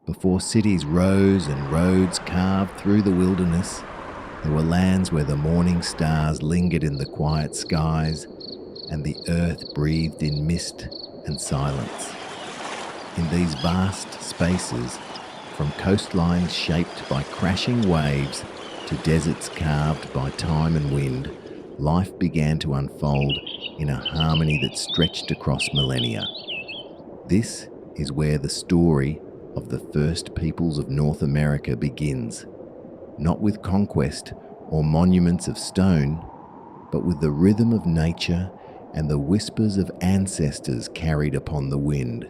Before cities rose and roads carved through the wilderness, there were lands where the morning stars lingered in the quiet skies and the earth breathed in mist and silence. In these vast spaces, from coastlines shaped by crashing waves to deserts carved by time and wind, life began to unfold in a harmony that stretched across millennia. This is where the story of the first peoples of North America begins, not with conquest or monuments of stone, but with the rhythm of nature and the whispers of ancestors carried upon the wind.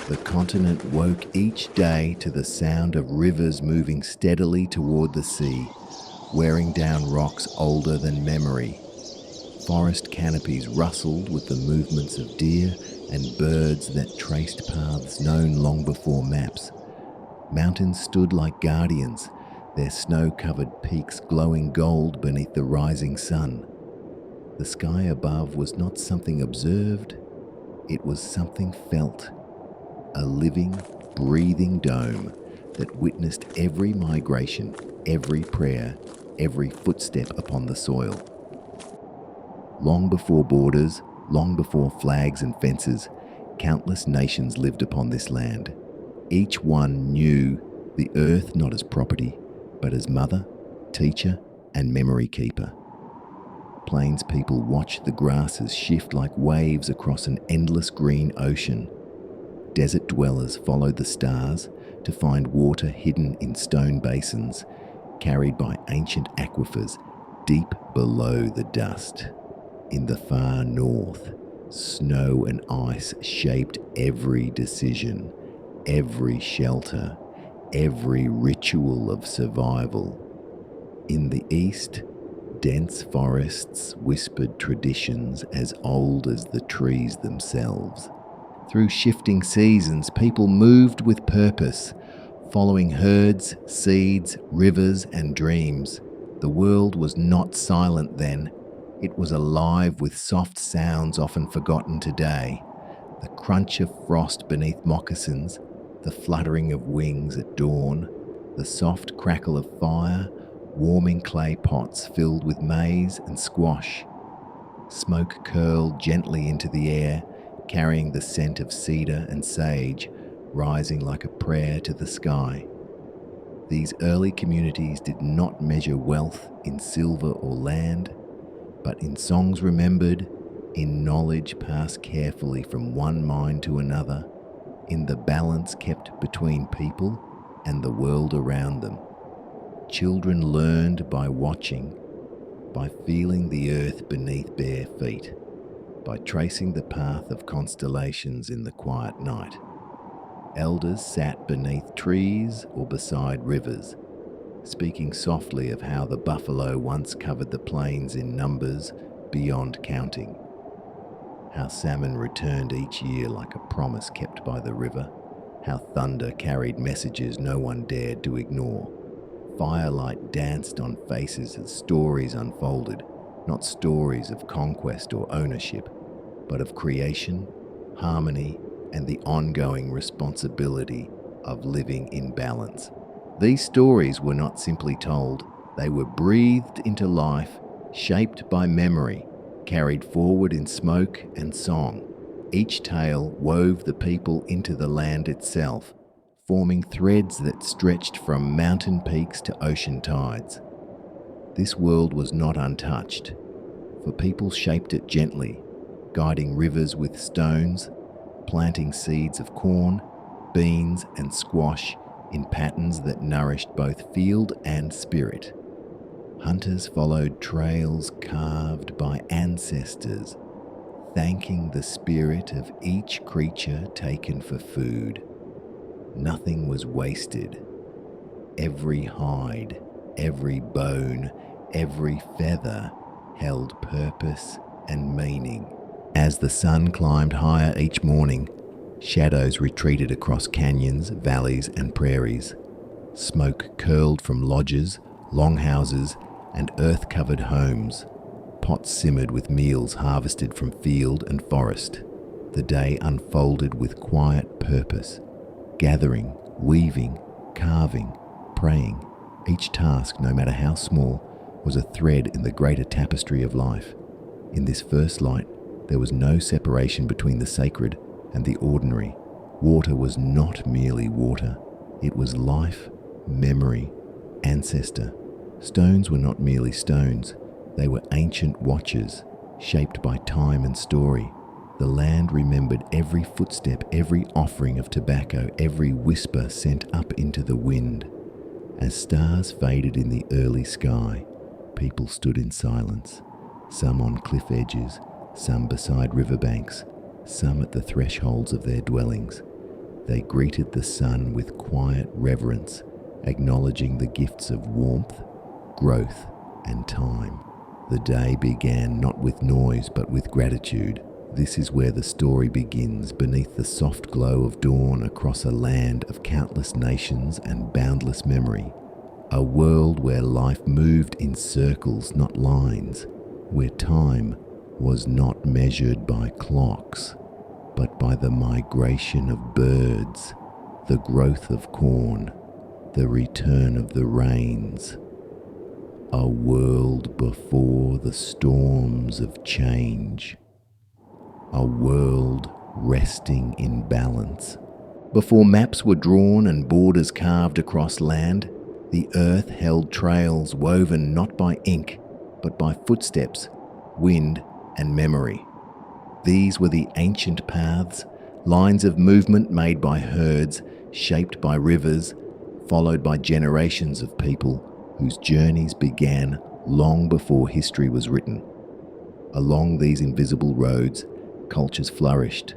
The continent woke each day to the sound of rivers moving steadily toward the sea, wearing down rocks older than memory. Forest canopies rustled with the movements of deer and birds that traced paths known long before maps. Mountains stood like guardians, their snow-covered peaks glowing gold beneath the rising sun. The sky above was not something observed, it was something felt. A living, breathing dome that witnessed every migration, every prayer, every footstep upon the soil. Long before borders, long before flags and fences, countless nations lived upon this land. Each one knew the earth not as property, but as mother, teacher, and memory keeper. Plains people watched the grasses shift like waves across an endless green ocean. Desert dwellers followed the stars to find water hidden in stone basins, carried by ancient aquifers deep below the dust. In the far north, snow and ice shaped every decision, every shelter, every ritual of survival. In the east, dense forests whispered traditions as old as the trees themselves. Through shifting seasons, people moved with purpose, following herds, seeds, rivers, and dreams. The world was not silent then. It was alive with soft sounds often forgotten today. The crunch of frost beneath moccasins, the fluttering of wings at dawn, the soft crackle of fire, warming clay pots filled with maize and squash. Smoke curled gently into the air, carrying the scent of cedar and sage, rising like a prayer to the sky. These early communities did not measure wealth in silver or land, but in songs remembered, in knowledge passed carefully from one mind to another, in the balance kept between people and the world around them. Children learned by watching, by feeling the earth beneath bare feet, by tracing the path of constellations in the quiet night. Elders sat beneath trees or beside rivers, speaking softly of how the buffalo once covered the plains in numbers beyond counting, how salmon returned each year like a promise kept by the river, how thunder carried messages no one dared to ignore. Firelight danced on faces as stories unfolded, not stories of conquest or ownership, but of creation, harmony, and the ongoing responsibility of living in balance. These stories were not simply told, they were breathed into life, shaped by memory, carried forward in smoke and song. Each tale wove the people into the land itself, forming threads that stretched from mountain peaks to ocean tides. This world was not untouched, for people shaped it gently, guiding rivers with stones, planting seeds of corn, beans, and squash in patterns that nourished both field and spirit. Hunters followed trails carved by ancestors, thanking the spirit of each creature taken for food. Nothing was wasted. Every hide, every bone, every feather held purpose and meaning. As the sun climbed higher each morning, shadows retreated across canyons, valleys, and prairies. Smoke curled from lodges, longhouses, and earth-covered homes. Pots simmered with meals harvested from field and forest. The day unfolded with quiet purpose, gathering Weaving, carving, praying, each task, no matter how small, was a thread in the greater tapestry of life. In this first light, there was no separation between the sacred and the ordinary. Water was not merely water. It was life, memory, ancestor. Stones were not merely stones. They were ancient watches, shaped by time and story. The land remembered every footstep, every offering of tobacco, every whisper sent up into the wind. As stars faded in the early sky, people stood in silence, some on cliff edges, some beside riverbanks, some at the thresholds of their dwellings. They greeted the sun with quiet reverence, acknowledging the gifts of warmth, growth, and time. The day began not with noise but with gratitude. This is where the story begins, beneath the soft glow of dawn, across a land of countless nations and boundless memory. A world where life moved in circles, not lines, where time was not measured by clocks, but by the migration of birds, the growth of corn, the return of the rains. A world before the storms of change. A world resting in balance. Before maps were drawn and borders carved across land, the earth held trails woven not by ink, but by footsteps, wind, and memory. These were the ancient paths, lines of movement made by herds, shaped by rivers, followed by generations of people whose journeys began long before history was written. Along these invisible roads, cultures flourished,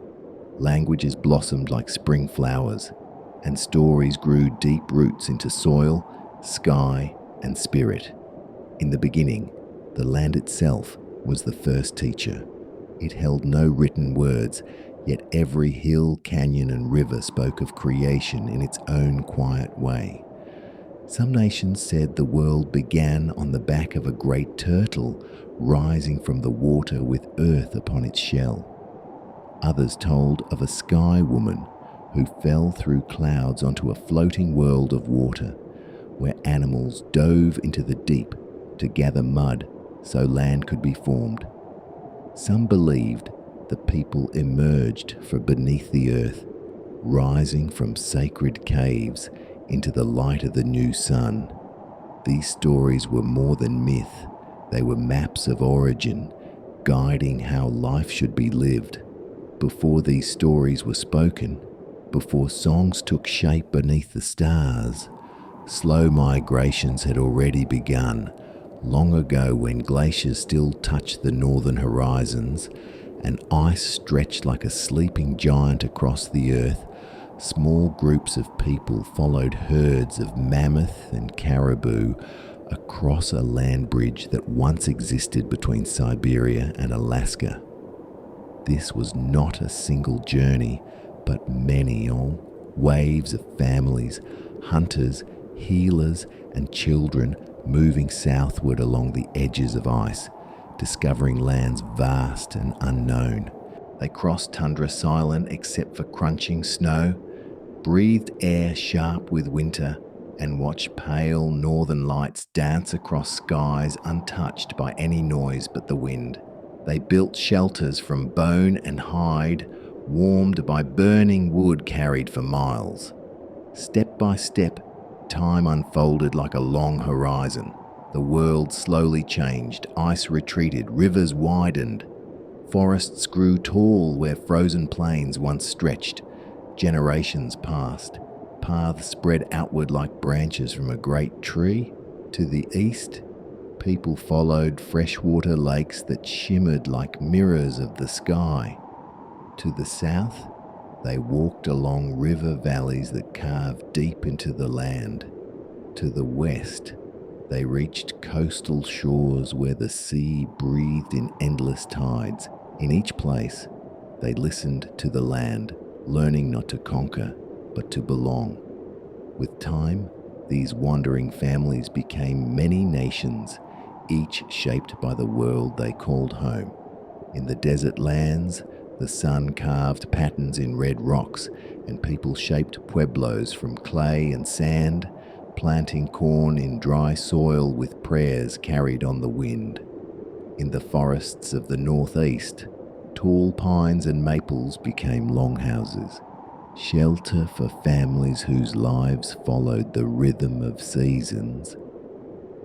languages blossomed like spring flowers, and stories grew deep roots into soil, sky, and spirit. In the beginning, the land itself was the first teacher. It held no written words, yet every hill, canyon, and river spoke of creation in its own quiet way. Some nations said the world began on the back of a great turtle rising from the water with earth upon its shell. Others told of a sky woman who fell through clouds onto a floating world of water, where animals dove into the deep to gather mud so land could be formed. Some believed the people emerged from beneath the earth, rising from sacred caves into the light of the new sun. These stories were more than myth. They were maps of origin, guiding how life should be lived. Before these stories were spoken, before songs took shape beneath the stars, slow migrations had already begun, long ago when glaciers still touched the northern horizons and ice stretched like a sleeping giant across the earth. Small groups of people followed herds of mammoth and caribou across a land bridge that once existed between Siberia and Alaska. This was not a single journey, but many, waves of families, hunters, healers, and children moving southward along the edges of ice, discovering lands vast and unknown. They crossed tundra silent except for crunching snow, breathed air sharp with winter, and watched pale northern lights dance across skies untouched by any noise but the wind. They built shelters from bone and hide, warmed by burning wood carried for miles. Step by step, time unfolded like a long horizon. The world slowly changed, ice retreated, rivers widened. Forests grew tall where frozen plains once stretched. Generations passed. Paths spread outward like branches from a great tree. To the east, people followed freshwater lakes that shimmered like mirrors of the sky. To the south, they walked along river valleys that carved deep into the land. To the west, they reached coastal shores where the sea breathed in endless tides. In each place, they listened to the land, learning not to conquer, but to belong. With time, these wandering families became many nations, each shaped by the world they called home. In the desert lands, The sun carved patterns in red rocks, and people shaped pueblos from clay and sand, planting corn in dry soil with prayers carried on the wind. In the forests of the northeast, tall pines and maples became longhouses, shelter for families whose lives followed the rhythm of seasons.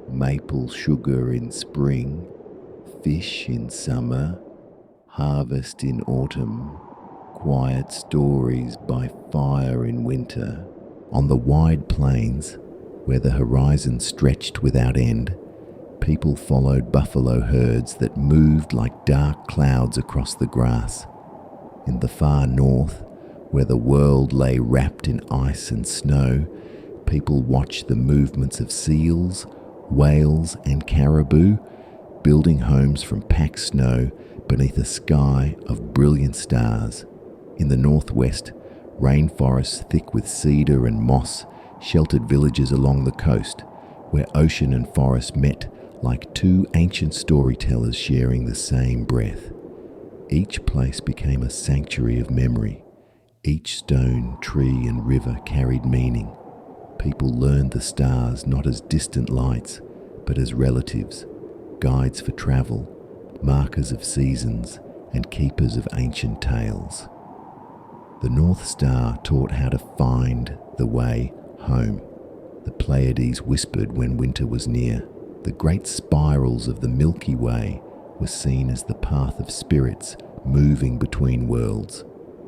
Maple sugar in spring, fish in summer, harvest in autumn, quiet stories by fire in winter. On the wide plains, where the horizon stretched without end, people followed buffalo herds that moved like dark clouds across the grass. In the far north, where the world lay wrapped in ice and snow, people watched the movements of seals, whales, and caribou, building homes from packed snow beneath a sky of brilliant stars. In the northwest, rainforests thick with cedar and moss sheltered villages along the coast, where ocean and forest met like two ancient storytellers sharing the same breath. Each place became a sanctuary of memory. Each stone, tree, and river carried meaning. People learned the stars not as distant lights, but as relatives, guides for travel, markers of seasons, and keepers of ancient tales. The North Star taught how to find the way home. The Pleiades whispered when winter was near. The great spirals of the Milky Way were seen as the path of spirits moving between worlds.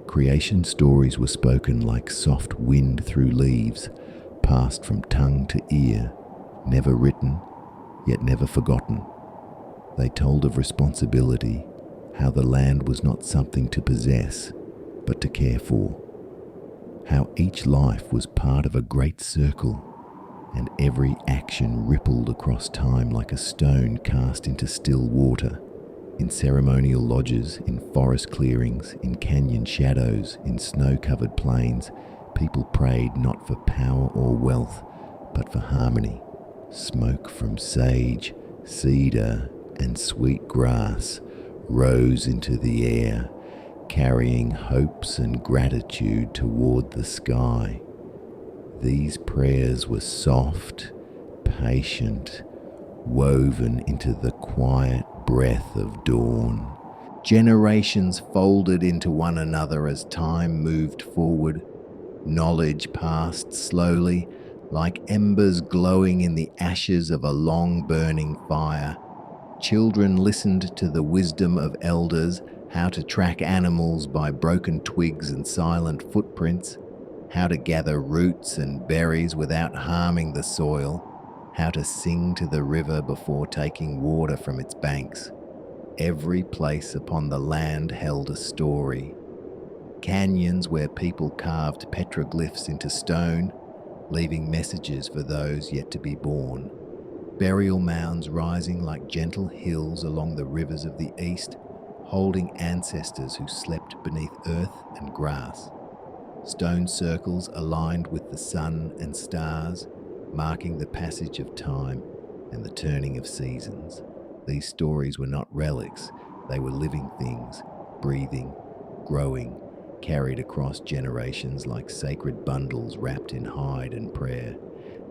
Creation stories were spoken like soft wind through leaves, passed from tongue to ear, never written, yet never forgotten. They told of responsibility, how the land was not something to possess, but to care for. How each life was part of a great circle, and every action rippled across time like a stone cast into still water. In ceremonial lodges, in forest clearings, in canyon shadows, in snow-covered plains, people prayed not for power or wealth, but for harmony. Smoke from sage, cedar, and sweet grass rose into the air, carrying hopes and gratitude toward the sky. These prayers were soft, patient, woven into the quiet breath of dawn. Generations folded into one another as time moved forward. Knowledge passed slowly, like embers glowing in the ashes of a long burning fire. Children listened to the wisdom of elders, how to track animals by broken twigs and silent footprints, how to gather roots and berries without harming the soil, how to sing to the river before taking water from its banks. Every place upon the land held a story. Canyons where people carved petroglyphs into stone, leaving messages for those yet to be born. Burial mounds rising like gentle hills along the rivers of the east, holding ancestors who slept beneath earth and grass. Stone circles aligned with the sun and stars, marking the passage of time and the turning of seasons. These stories were not relics, they were living things, breathing, growing, carried across generations like sacred bundles wrapped in hide and prayer.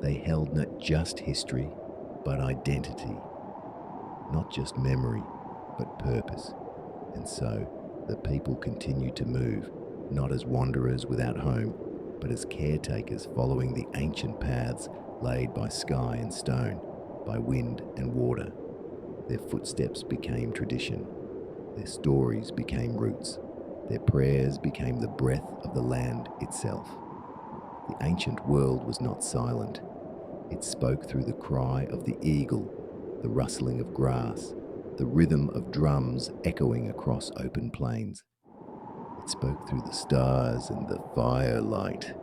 They held not just history, but identity, not just memory, but purpose. And so, the people continued to move, not as wanderers without home, but as caretakers following the ancient paths laid by sky and stone, by wind and water. Their footsteps became tradition. Their stories became roots. Their prayers became the breath of the land itself. The ancient world was not silent. It spoke through the cry of the eagle, the rustling of grass, the rhythm of drums echoing across open plains. It spoke through the stars and the firelight,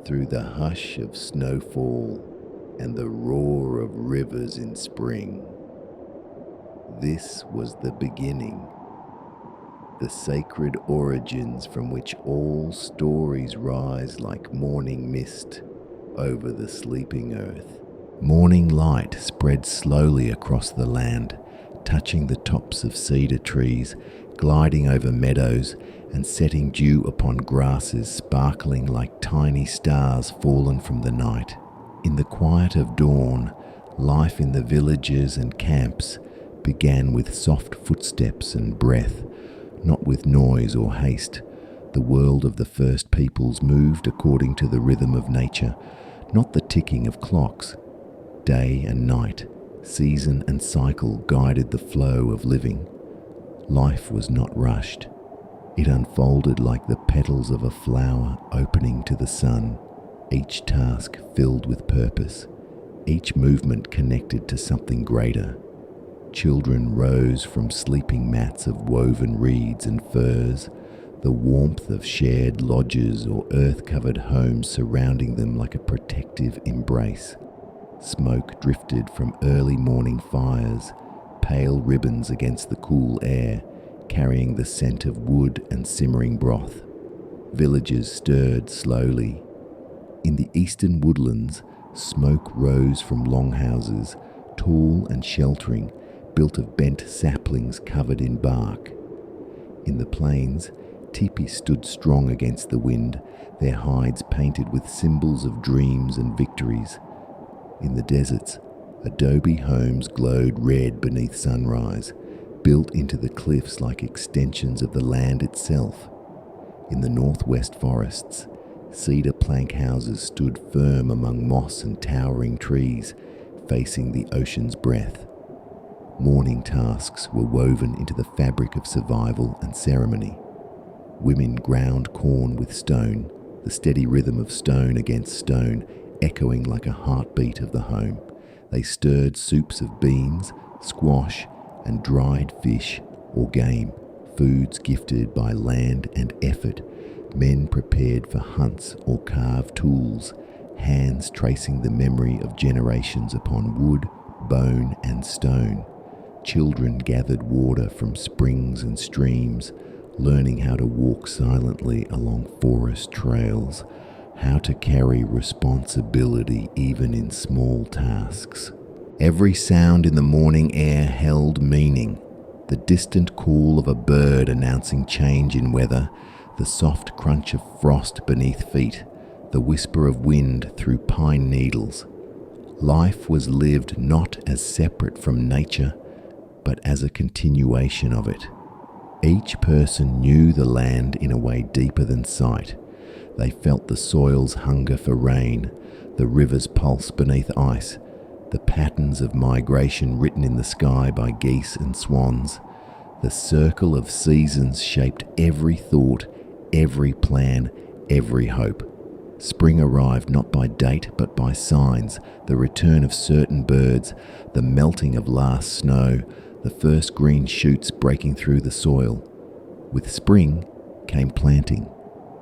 through the hush of snowfall and the roar of rivers in spring. This was the beginning, the sacred origins from which all stories rise like morning mist over the sleeping earth. Morning light spread slowly across the land, touching the tops of cedar trees, gliding over meadows and setting dew upon grasses sparkling like tiny stars fallen from the night. In the quiet of dawn, life in the villages and camps began with soft footsteps and breath, not with noise or haste. The world of the first peoples moved according to the rhythm of nature, not the ticking of clocks. Day and night, season and cycle guided the flow of living. Life was not rushed. It unfolded like the petals of a flower opening to the sun, each task filled with purpose, each movement connected to something greater. Children rose from sleeping mats of woven reeds and furs, the warmth of shared lodges or earth-covered homes surrounding them like a protective embrace. Smoke drifted from early morning fires, pale ribbons against the cool air, carrying the scent of wood and simmering broth. Villages stirred slowly. In the eastern woodlands, smoke rose from longhouses, tall and sheltering, built of bent saplings covered in bark. In the plains, teepees stood strong against the wind, their hides painted with symbols of dreams and victories. In the deserts, adobe homes glowed red beneath sunrise, built into the cliffs like extensions of the land itself. In the northwest forests, cedar plank houses stood firm among moss and towering trees, facing the ocean's breath. Morning tasks were woven into the fabric of survival and ceremony. Women ground corn with stone, the steady rhythm of stone against stone echoing like a heartbeat of the home. They stirred soups of beans, squash, and dried fish or game, foods gifted by land and effort. Men prepared for hunts or carved tools, hands tracing the memory of generations upon wood, bone, and stone. Children gathered water from springs and streams, learning how to walk silently along forest trails, how to carry responsibility even in small tasks. Every sound in the morning air held meaning. The distant call of a bird announcing change in weather, the soft crunch of frost beneath feet, the whisper of wind through pine needles. Life was lived not as separate from nature, but as a continuation of it. Each person knew the land in a way deeper than sight. They felt the soil's hunger for rain, the river's pulse beneath ice, the patterns of migration written in the sky by geese and swans. The circle of seasons shaped every thought, every plan, every hope. Spring arrived not by date but by signs, the return of certain birds, the melting of last snow, the first green shoots breaking through the soil. With spring came planting.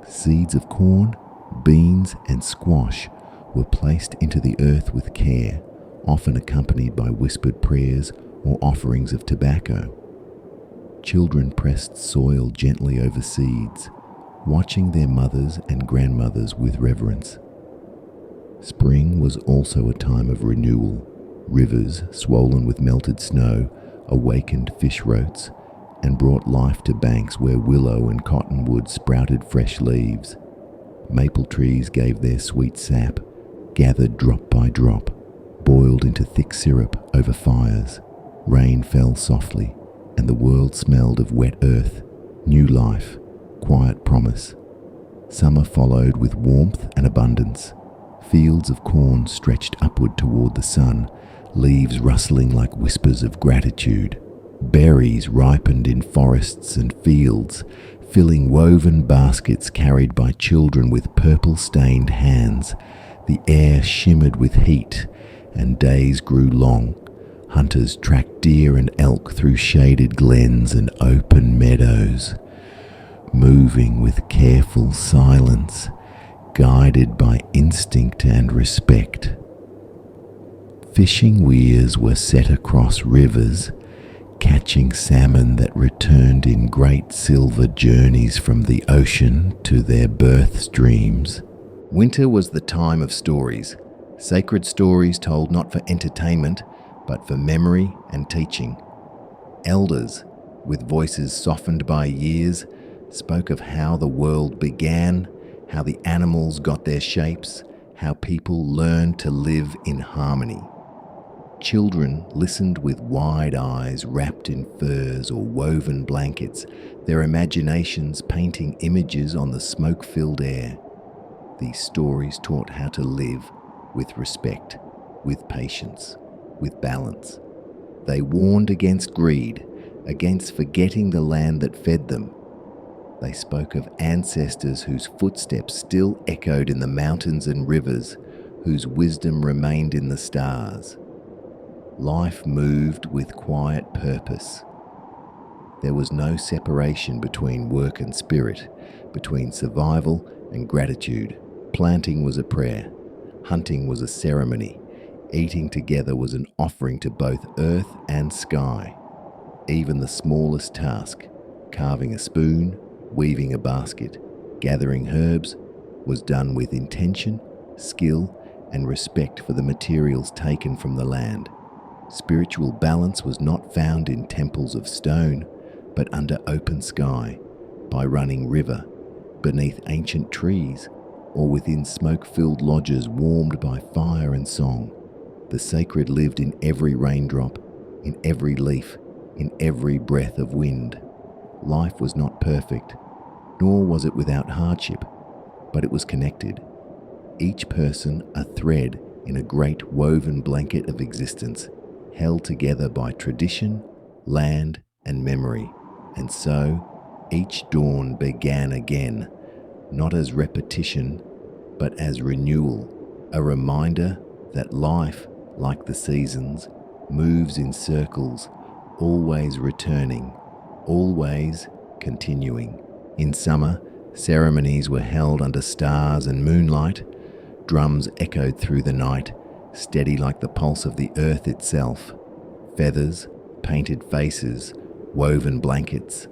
Seeds of corn, beans, and squash were placed into the earth with care, often accompanied by whispered prayers or offerings of tobacco. Children pressed soil gently over seeds, watching their mothers and grandmothers with reverence. Spring was also a time of renewal. Rivers, swollen with melted snow, awakened fish rotes, and brought life to banks where willow and cottonwood sprouted fresh leaves. Maple trees gave their sweet sap, gathered drop by drop, boiled into thick syrup over fires. Rain fell softly, and the world smelled of wet earth, new life, quiet promise. Summer followed with warmth and abundance. Fields of corn stretched upward toward the sun, leaves rustling like whispers of gratitude. Berries ripened in forests and fields, filling woven baskets carried by children with purple-stained hands. The air shimmered with heat, and days grew long. Hunters tracked deer and elk through shaded glens and open meadows, moving with careful silence, guided by instinct and respect. Fishing weirs were set across rivers, catching salmon that returned in great silver journeys from the ocean to their birth streams. Winter was the time of stories, sacred stories told not for entertainment, but for memory and teaching. Elders, with voices softened by years, spoke of how the world began, how the animals got their shapes, how people learned to live in harmony. Children listened with wide eyes wrapped in furs or woven blankets, their imaginations painting images on the smoke-filled air. These stories taught how to live with respect, with patience, with balance. They warned against greed, against forgetting the land that fed them. They spoke of ancestors whose footsteps still echoed in the mountains and rivers, whose wisdom remained in the stars. Life moved with quiet purpose. There was no separation between work and spirit, between survival and gratitude. Planting was a prayer, hunting was a ceremony, eating together was an offering to both earth and sky. Even the smallest task, carving a spoon, weaving a basket, gathering herbs, was done with intention, skill, and respect for the materials taken from the land. Spiritual balance was not found in temples of stone, but under open sky, by running river, beneath ancient trees, or within smoke-filled lodges warmed by fire and song. The sacred lived in every raindrop, in every leaf, in every breath of wind. Life was not perfect, nor was it without hardship, but it was connected. Each person a thread in a great woven blanket of existence, held together by tradition, land, and memory. And so, each dawn began again, not as repetition, but as renewal, a reminder that life, like the seasons, moves in circles, always returning, always continuing. In summer, ceremonies were held under stars and moonlight. Drums echoed through the night, steady like the pulse of the earth itself. Feathers, painted faces, woven blankets.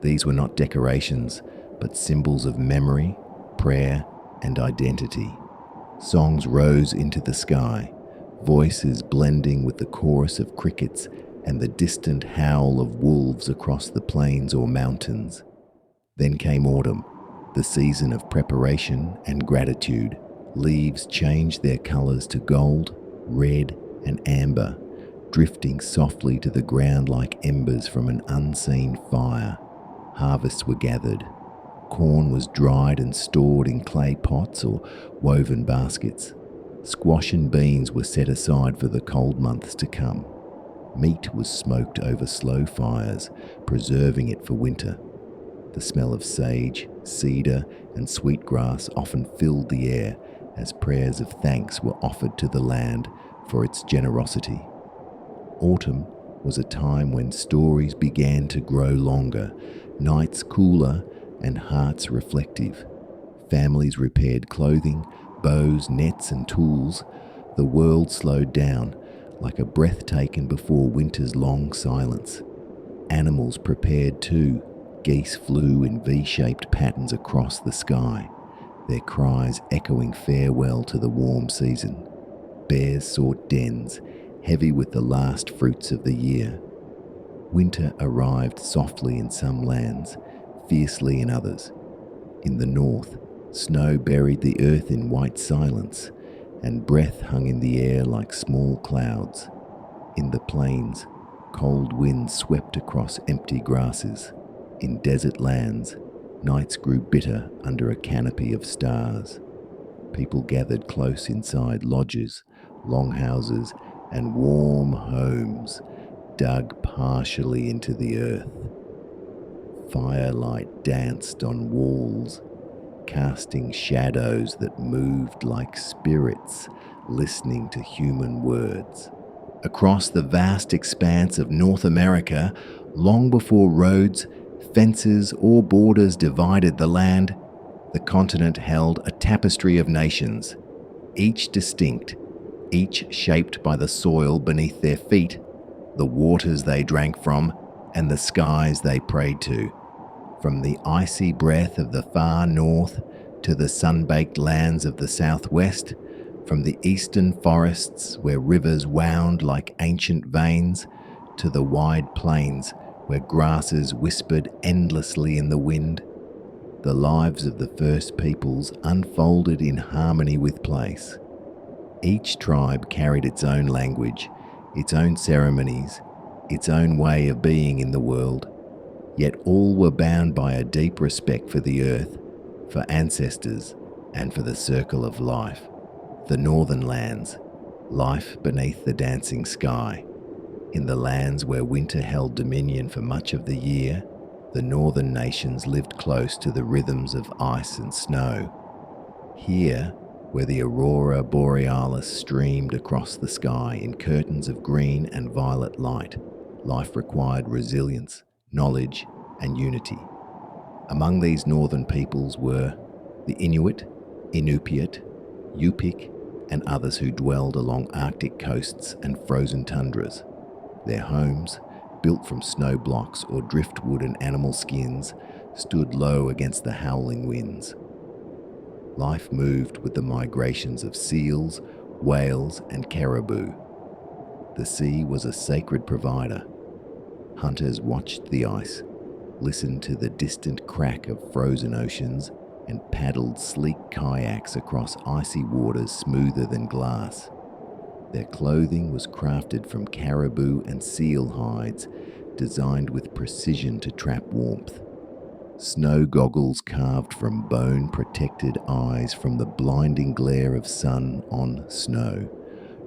These were not decorations, but symbols of memory, prayer, and identity. Songs rose into the sky, voices blending with the chorus of crickets and the distant howl of wolves across the plains or mountains. Then came autumn, the season of preparation and gratitude. Leaves changed their colors to gold, red, and amber, drifting softly to the ground like embers from an unseen fire. Harvests were gathered. Corn was dried and stored in clay pots or woven baskets. Squash and beans were set aside for the cold months to come. Meat was smoked over slow fires, preserving it for winter. The smell of sage, cedar, and sweetgrass often filled the air as prayers of thanks were offered to the land for its generosity. Autumn was a time when stories began to grow longer, nights cooler, and hearts reflective. Families repaired clothing, bows, nets, and tools. The world slowed down, like a breath taken before winter's long silence. Animals prepared too. Geese flew in V-shaped patterns across the sky, their cries echoing farewell to the warm season. Bears sought dens, heavy with the last fruits of the year. Winter arrived softly in some lands, fiercely in others. In the north, snow buried the earth in white silence, and breath hung in the air like small clouds. In the plains, cold winds swept across empty grasses. In desert lands, nights grew bitter under a canopy of stars. People gathered close inside lodges, longhouses, and warm homes, dug partially into the earth. Firelight danced on walls, casting shadows that moved like spirits listening to human words. Across the vast expanse of North America, long before roads, fences, or borders divided the land, the continent held a tapestry of nations, each distinct, each shaped by the soil beneath their feet, the waters they drank from, and the skies they prayed to. From the icy breath of the far north to the sun-baked lands of the southwest, from the eastern forests where rivers wound like ancient veins to the wide plains where grasses whispered endlessly in the wind. The lives of the first peoples unfolded in harmony with place. Each tribe carried its own language, its own ceremonies, its own way of being in the world, yet all were bound by a deep respect for the earth, for ancestors, and for the circle of life. The northern lands, life beneath the dancing sky. In the lands where winter held dominion for much of the year, the northern nations lived close to the rhythms of ice and snow. Here, where the aurora borealis streamed across the sky in curtains of green and violet light, life required resilience, knowledge, and unity. Among these northern peoples were the Inuit, Inupiat, Yupik, and others who dwelled along Arctic coasts and frozen tundras. Their homes, built from snow blocks or driftwood and animal skins, stood low against the howling winds. Life moved with the migrations of seals, whales, and caribou. The sea was a sacred provider. Hunters watched the ice, listened to the distant crack of frozen oceans, and paddled sleek kayaks across icy waters smoother than glass. Their clothing was crafted from caribou and seal hides, designed with precision to trap warmth. Snow goggles carved from bone protected eyes from the blinding glare of sun on snow.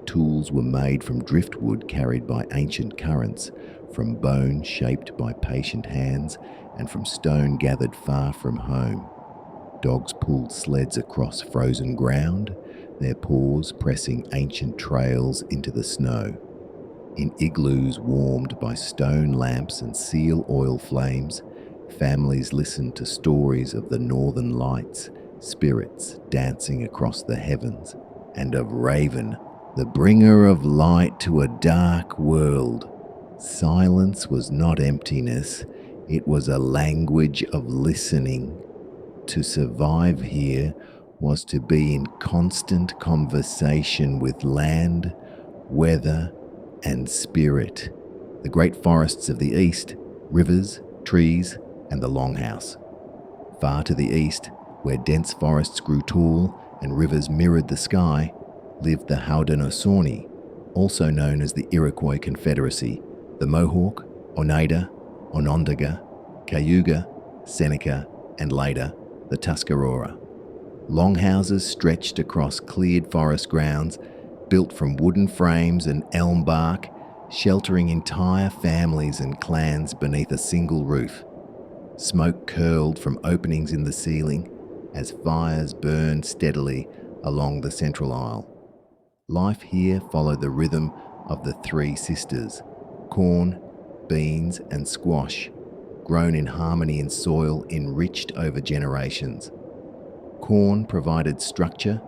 Tools were made from driftwood carried by ancient currents, from bone shaped by patient hands, and from stone gathered far from home. Dogs pulled sleds across frozen ground, their paws pressing ancient trails into the snow. In igloos warmed by stone lamps and seal oil flames, families listened to stories of the northern lights, spirits dancing across the heavens, and of Raven, the bringer of light to a dark world. Silence was not emptiness, it was a language of listening. To survive here was to be in constant conversation with land, weather, and spirit. The great forests of the east, rivers, trees, and the Longhouse. Far to the east, where dense forests grew tall and rivers mirrored the sky, lived the Haudenosaunee, also known as the Iroquois Confederacy, the Mohawk, Oneida, Onondaga, Cayuga, Seneca, and later, the Tuscarora. Longhouses stretched across cleared forest grounds, built from wooden frames and elm bark, sheltering entire families and clans beneath a single roof. Smoke curled from openings in the ceiling as fires burned steadily along the central aisle. Life here followed the rhythm of the three sisters, corn, beans, and squash, grown in harmony in soil enriched over generations. Corn provided structure,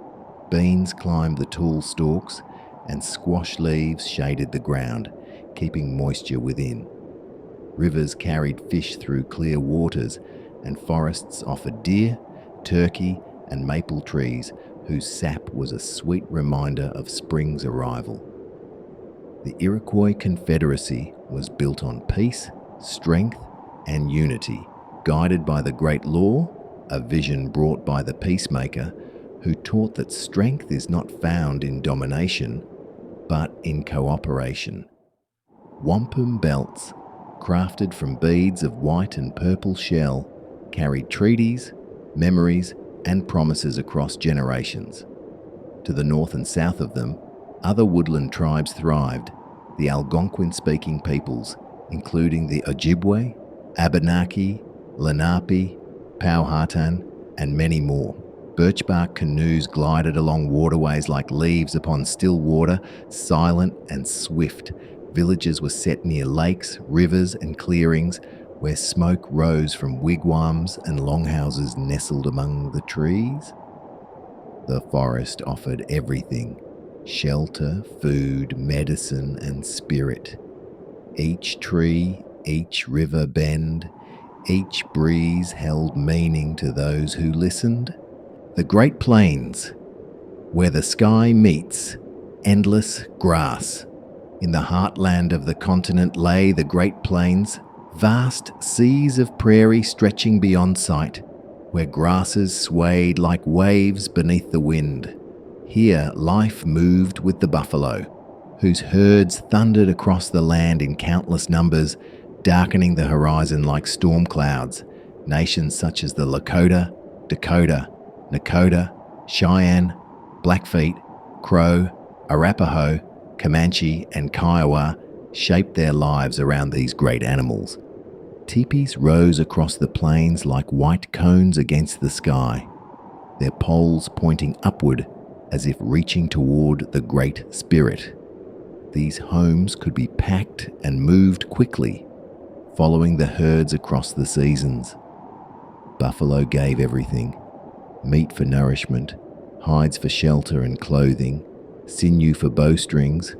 beans climbed the tall stalks, and squash leaves shaded the ground, keeping moisture within. Rivers carried fish through clear waters, and forests offered deer, turkey, and maple trees whose sap was a sweet reminder of spring's arrival. The Iroquois Confederacy was built on peace, strength, and unity, guided by the Great Law, a vision brought by the peacemaker who taught that strength is not found in domination, but in cooperation. Wampum belts, crafted from beads of white and purple shell, carried treaties, memories, and promises across generations. To the north and south of them, other woodland tribes thrived, the Algonquin-speaking peoples, including the Ojibwe, Abenaki, Lenape, Powhatan, and many more. Birchbark canoes glided along waterways like leaves upon still water, silent and swift. Villages were set near lakes, rivers, and clearings, where smoke rose from wigwams and longhouses nestled among the trees. The forest offered everything: shelter, food, medicine, and spirit. Each tree, each river bend, each breeze held meaning to those who listened. The Great Plains, where the sky meets endless grass. In the heartland of the continent lay the Great Plains, Vast seas of prairie stretching beyond sight, where grasses swayed like waves beneath the wind. Here life moved with the buffalo, whose herds thundered across the land in countless numbers, darkening the horizon like storm clouds. Nations such as the Lakota, Dakota, Nakota, Cheyenne, Blackfeet, Crow, Arapaho, Comanche, and Kiowa shaped their lives around these great animals. Teepees rose across the plains like white cones against the sky, their poles pointing upward as if reaching toward the Great Spirit. These homes could be packed and moved quickly, following the herds across the seasons. Buffalo gave everything: meat for nourishment, hides for shelter and clothing, sinew for bowstrings,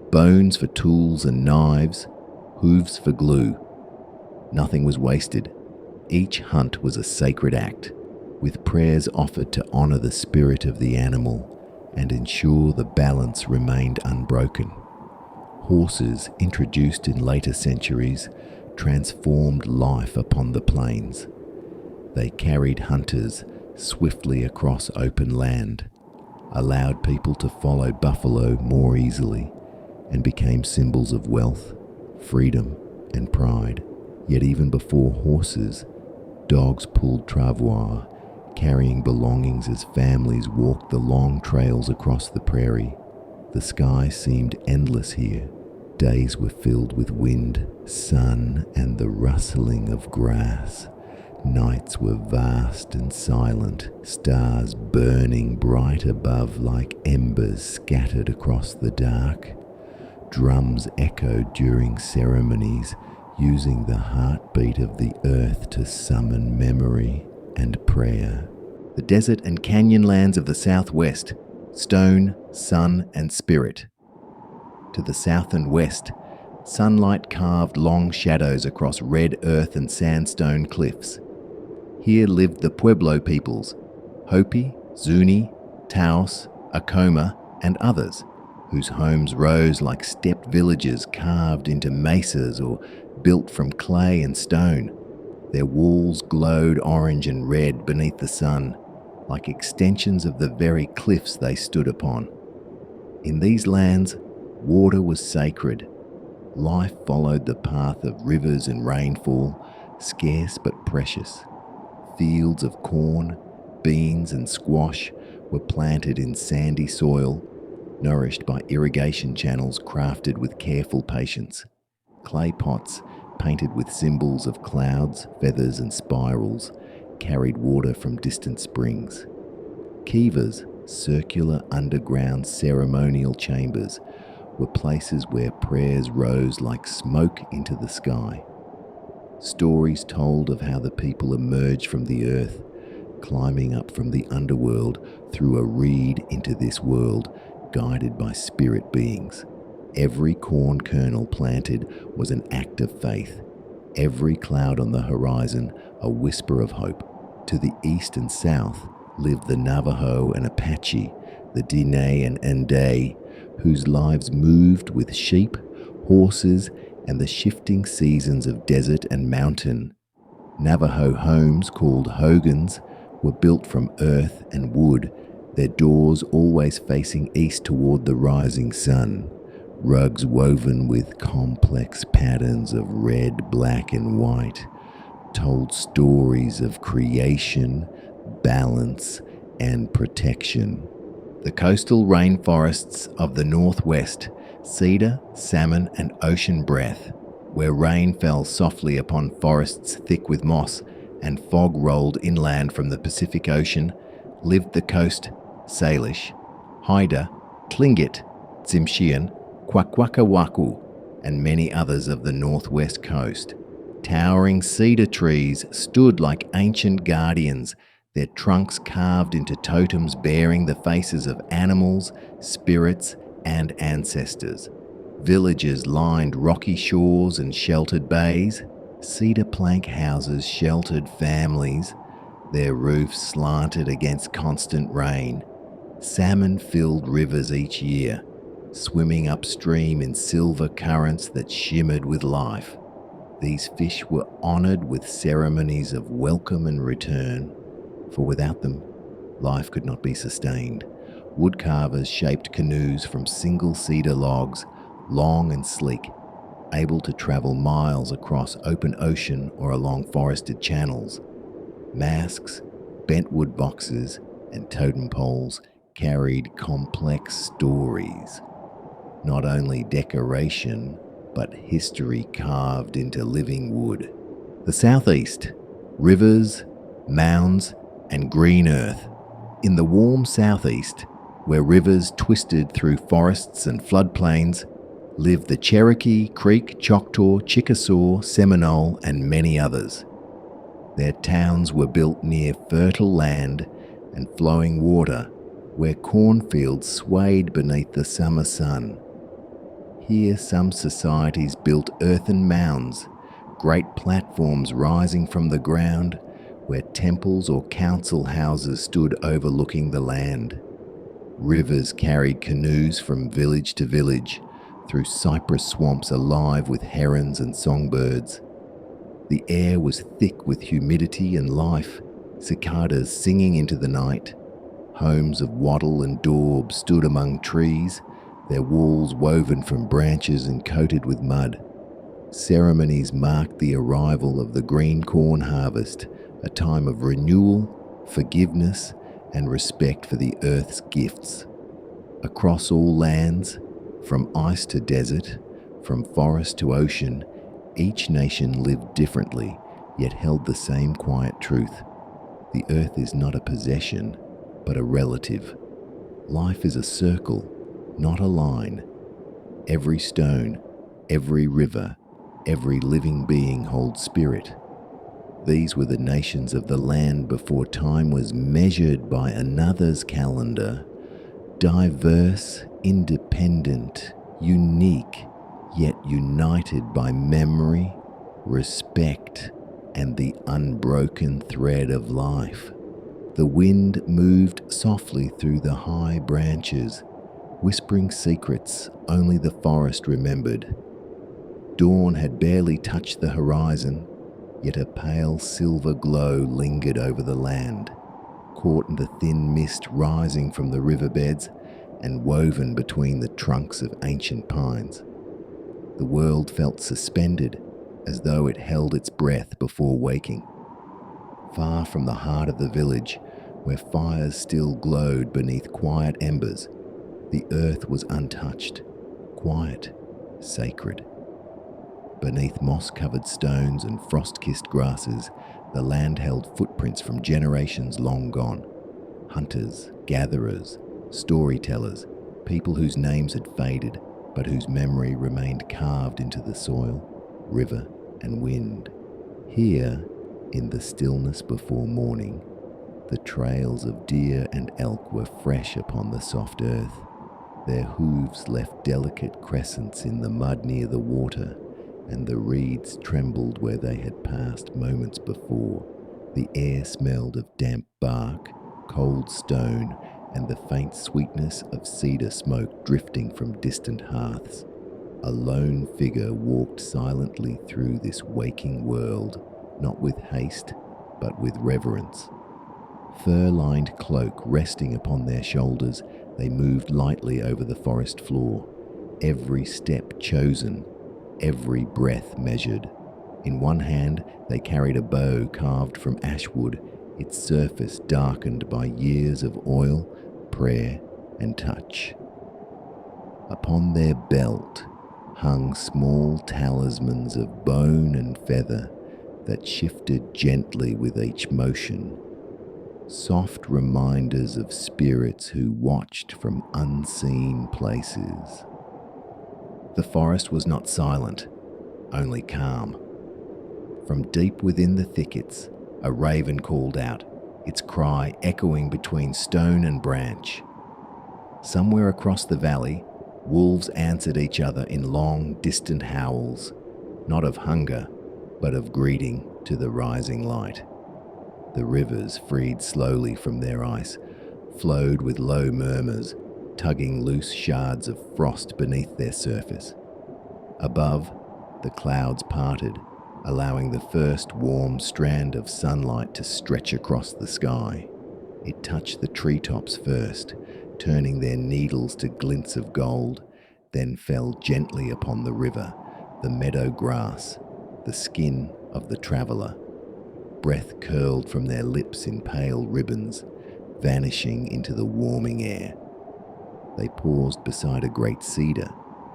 bones for tools and knives, hooves for glue. Nothing was wasted. Each hunt was a sacred act, with prayers offered to honor the spirit of the animal and ensure the balance remained unbroken. Horses, introduced in later centuries, transformed life upon the plains. They carried hunters swiftly across open land, allowed people to follow buffalo more easily, and became symbols of wealth, freedom, and pride. Yet even before horses, dogs pulled travois, carrying belongings as families walked the long trails across the prairie. The sky seemed endless here. Days were filled with wind, sun, and the rustling of grass. Nights were vast and silent, stars burning bright above like embers scattered across the dark. Drums echoed during ceremonies, using the heartbeat of the earth to summon memory and prayer. The desert and canyon lands of the southwest, stone, sun, and spirit. To the south and west, sunlight carved long shadows across red earth and sandstone cliffs. Here lived the Pueblo peoples, Hopi, Zuni, Taos, Acoma, and others, whose homes rose like stepped villages carved into mesas or built from clay and stone. Their walls glowed orange and red beneath the sun, like extensions of the very cliffs they stood upon. In these lands, water was sacred. Life followed the path of rivers and rainfall, scarce but precious. Fields of corn, beans, and squash were planted in sandy soil, nourished by irrigation channels crafted with careful patience. Clay pots, painted with symbols of clouds, feathers, and spirals, carried water from distant springs. Kivas, circular underground ceremonial chambers, were places where prayers rose like smoke into the sky. Stories told of how the people emerged from the earth, climbing up from the underworld through a reed into this world, guided by spirit beings. Every corn kernel planted was an act of faith. Every cloud on the horizon a whisper of hope. To the east and south lived the Navajo and Apache, the Diné and Ndé, whose lives moved with sheep, horses, and the shifting seasons of desert and mountain. Navajo homes, called hogans, were built from earth and wood, their doors always facing east toward the rising sun. Rugs woven with complex patterns of red, black, and white told stories of creation, balance, and protection. The coastal rainforests of the northwest, cedar, salmon, and ocean breath, where rain fell softly upon forests thick with moss and fog rolled inland from the Pacific Ocean, lived the coast Salish, Haida, Tlingit, Tsimshian, Kwakwakawaku, and many others of the northwest coast. Towering cedar trees stood like ancient guardians, their trunks carved into totems bearing the faces of animals, spirits, and ancestors. Villages lined rocky shores and sheltered bays. Cedar plank houses sheltered families, their roofs slanted against constant rain. Salmon filled rivers each year, swimming upstream in silver currents that shimmered with life. These fish were honoured with ceremonies of welcome and return, for without them, life could not be sustained. Woodcarvers shaped canoes from single cedar logs, long and sleek, able to travel miles across open ocean or along forested channels. Masks, bent wood boxes, and totem poles carried complex stories, not only decoration, but history carved into living wood. The southeast, rivers, mounds, and green earth. In the warm southeast, where rivers twisted through forests and floodplains, lived the Cherokee, Creek, Choctaw, Chickasaw, Seminole, and many others. Their towns were built near fertile land and flowing water, where cornfields swayed beneath the summer sun. Here some societies built earthen mounds, great platforms rising from the ground, where temples or council houses stood overlooking the land. Rivers carried canoes from village to village, through cypress swamps alive with herons and songbirds. The air was thick with humidity and life, cicadas singing into the night. Homes of wattle and daub stood among trees, their walls woven from branches and coated with mud. Ceremonies marked the arrival of the green corn harvest, a time of renewal, forgiveness, and respect for the earth's gifts. Across all lands, from ice to desert, from forest to ocean, each nation lived differently, yet held the same quiet truth. The earth is not a possession, but a relative. Life is a circle, not a line. Every stone, every river, every living being holds spirit. These were the nations of the land before time was measured by another's calendar. Diverse, independent, unique, yet united by memory, respect, and the unbroken thread of life. The wind moved softly through the high branches, whispering secrets only the forest remembered. Dawn had barely touched the horizon, yet a pale silver glow lingered over the land, caught in the thin mist rising from the riverbeds and woven between the trunks of ancient pines. The world felt suspended, as though it held its breath before waking. Far from the heart of the village, where fires still glowed beneath quiet embers, the earth was untouched, quiet, sacred. Beneath moss-covered stones and frost-kissed grasses, the land held footprints from generations long gone. Hunters, gatherers, storytellers, people whose names had faded, but whose memory remained carved into the soil, river, and wind. Here, in the stillness before morning, the trails of deer and elk were fresh upon the soft earth. Their hooves left delicate crescents in the mud near the water, and the reeds trembled where they had passed moments before. The air smelled of damp bark, cold stone, and the faint sweetness of cedar smoke drifting from distant hearths. A lone figure walked silently through this waking world, not with haste, but with reverence. Fur-lined cloak resting upon their shoulders, they moved lightly over the forest floor, every step chosen, every breath measured. In one hand, they carried a bow carved from ashwood, its surface darkened by years of oil, prayer, and touch. Upon their belt hung small talismans of bone and feather that shifted gently with each motion, soft reminders of spirits who watched from unseen places. The forest was not silent, only calm. From deep within the thickets, a raven called out, its cry echoing between stone and branch. Somewhere across the valley, wolves answered each other in long, distant howls, not of hunger, but of greeting to the rising light. The rivers, freed slowly from their ice, flowed with low murmurs, tugging loose shards of frost beneath their surface. Above, the clouds parted, allowing the first warm strand of sunlight to stretch across the sky. It touched the treetops first, turning their needles to glints of gold, then fell gently upon the river, the meadow grass, the skin of the traveller. Breath curled from their lips in pale ribbons, vanishing into the warming air. They paused beside a great cedar,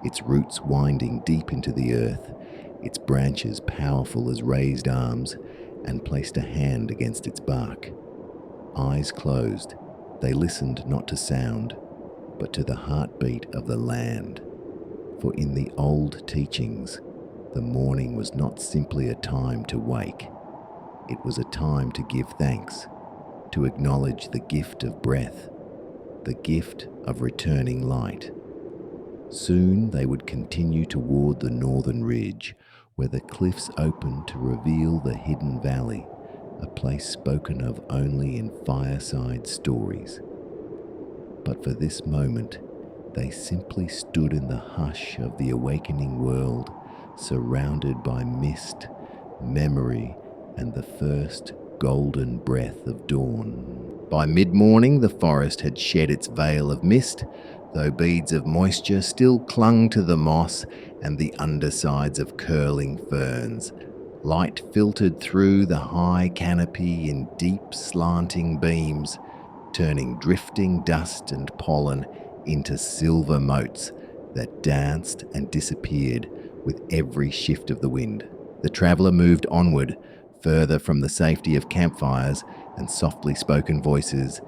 its roots winding deep into the earth, its branches powerful as raised arms, and placed a hand against its bark. Eyes closed, they listened not to sound, but to the heartbeat of the land. For in the old teachings, the morning was not simply a time to wake. It was a time to give thanks, to acknowledge the gift of breath, the gift of returning light. Soon they would continue toward the northern ridge, where the cliffs opened to reveal the hidden valley, a place spoken of only in fireside stories. But for this moment, they simply stood in the hush of the awakening world, surrounded by mist, memory, and the first golden breath of dawn. By mid-morning, the forest had shed its veil of mist, though beads of moisture still clung to the moss and the undersides of curling ferns. Light filtered through the high canopy in deep slanting beams, turning drifting dust and pollen into silver motes that danced and disappeared with every shift of the wind. The traveller moved onward, further from the safety of campfires and softly spoken voices,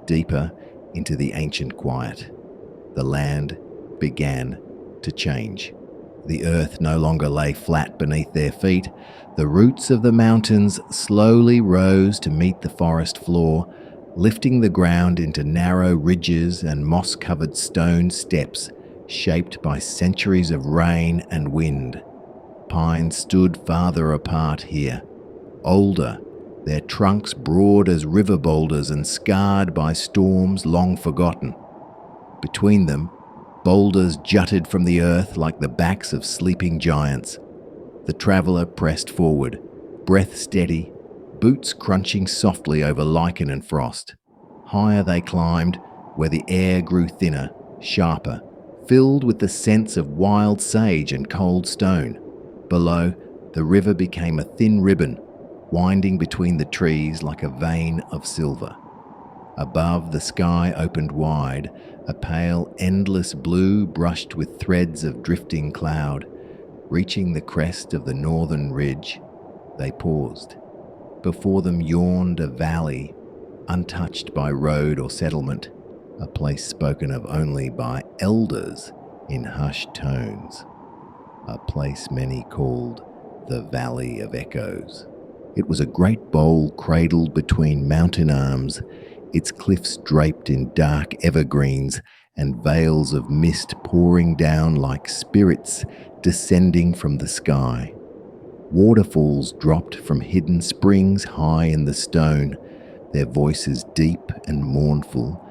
deeper into the ancient quiet. The land began to change. The earth no longer lay flat beneath their feet. The roots of the mountains slowly rose to meet the forest floor, lifting the ground into narrow ridges and moss-covered stone steps shaped by centuries of rain and wind. Pines stood farther apart here, older, their trunks broad as river boulders and scarred by storms long forgotten. Between them, boulders jutted from the earth like the backs of sleeping giants. The traveller pressed forward, breath steady, boots crunching softly over lichen and frost. Higher they climbed, where the air grew thinner, sharper, filled with the scents of wild sage and cold stone. Below, the river became a thin ribbon, winding between the trees like a vein of silver. Above, the sky opened wide, a pale, endless blue brushed with threads of drifting cloud. Reaching the crest of the northern ridge, they paused. Before them yawned a valley, untouched by road or settlement, a place spoken of only by elders in hushed tones, a place many called the Valley of Echoes. It was a great bowl cradled between mountain arms, its cliffs draped in dark evergreens and veils of mist pouring down like spirits descending from the sky. Waterfalls dropped from hidden springs high in the stone, their voices deep and mournful,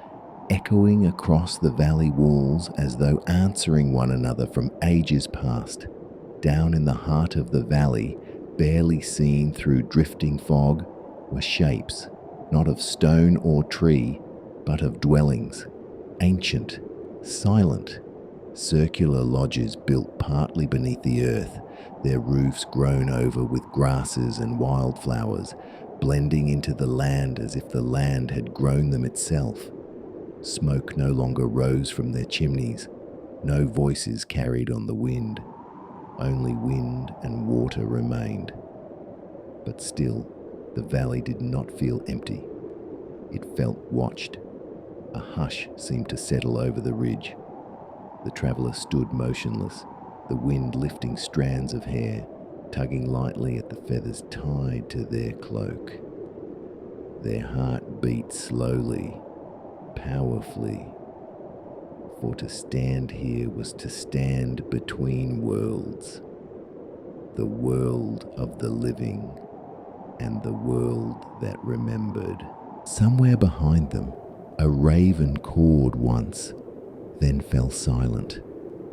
echoing across the valley walls as though answering one another from ages past. Down in the heart of the valley, barely seen through drifting fog, were shapes, not of stone or tree, but of dwellings, ancient, silent, circular lodges built partly beneath the earth, their roofs grown over with grasses and wildflowers, blending into the land as if the land had grown them itself. Smoke no longer rose from their chimneys, no voices carried on the wind. Only wind and water remained. But still, the valley did not feel empty. It felt watched. A hush seemed to settle over the ridge. The traveller stood motionless, the wind lifting strands of hair, tugging lightly at the feathers tied to their cloak. Their heart beat slowly, powerfully, for to stand here was to stand between worlds, the world of the living and the world that remembered. Somewhere behind them, a raven cawed once, then fell silent.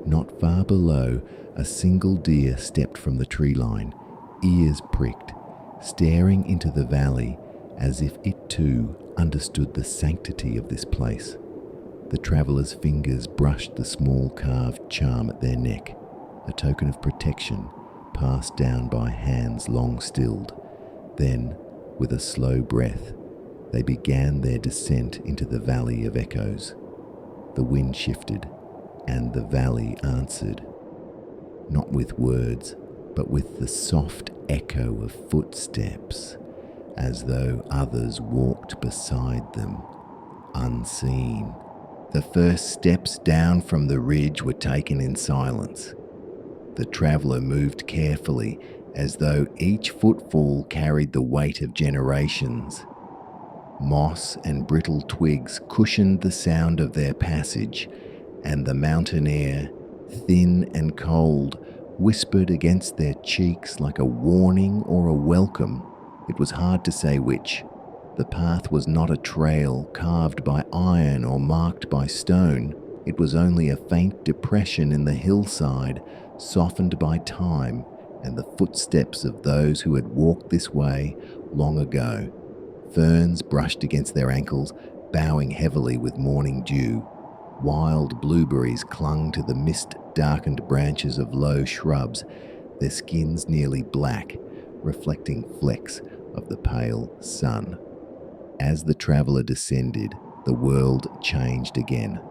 Not far below, a single deer stepped from the tree line, ears pricked, staring into the valley as if it too understood the sanctity of this place. The traveller's fingers brushed the small carved charm at their neck, a token of protection passed down by hands long stilled. Then, with a slow breath, they began their descent into the Valley of Echoes. The wind shifted, and the valley answered, not with words, but with the soft echo of footsteps, as though others walked beside them, unseen. The first steps down from the ridge were taken in silence. The traveller moved carefully, as though each footfall carried the weight of generations. Moss and brittle twigs cushioned the sound of their passage, and the mountain air, thin and cold, whispered against their cheeks like a warning or a welcome. It was hard to say which. The path was not a trail carved by iron or marked by stone. It was only a faint depression in the hillside, softened by time and the footsteps of those who had walked this way long ago. Ferns brushed against their ankles, bowing heavily with morning dew. Wild blueberries clung to the mist-darkened branches of low shrubs, their skins nearly black, reflecting flecks of the pale sun. As the traveller descended, the world changed again.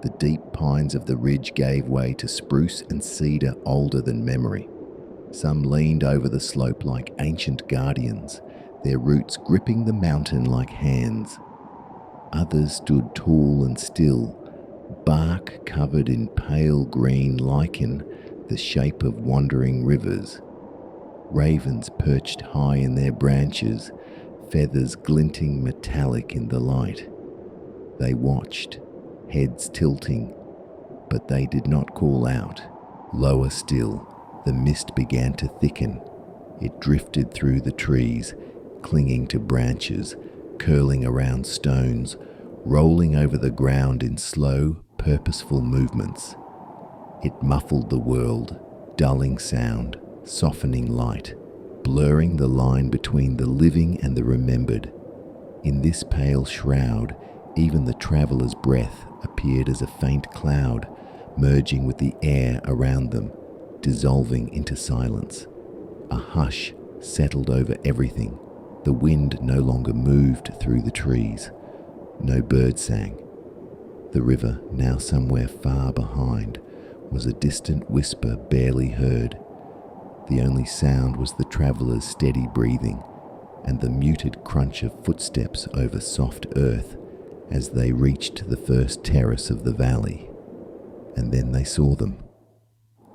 The deep pines of the ridge gave way to spruce and cedar older than memory. Some leaned over the slope like ancient guardians, their roots gripping the mountain like hands. Others stood tall and still, bark covered in pale green lichen, the shape of wandering rivers. Ravens perched high in their branches, feathers glinting metallic in the light. They watched, heads tilting, but they did not call out. Lower still, the mist began to thicken. It drifted through the trees, clinging to branches, curling around stones, rolling over the ground in slow, purposeful movements. It muffled the world, dulling sound, softening light, blurring the line between the living and the remembered. In this pale shroud, even the traveller's breath appeared as a faint cloud, merging with the air around them, dissolving into silence. A hush settled over everything. The wind no longer moved through the trees. No bird sang. The river, now somewhere far behind, was a distant whisper barely heard. The only sound was the traveller's steady breathing and the muted crunch of footsteps over soft earth as they reached the first terrace of the valley. And then they saw them.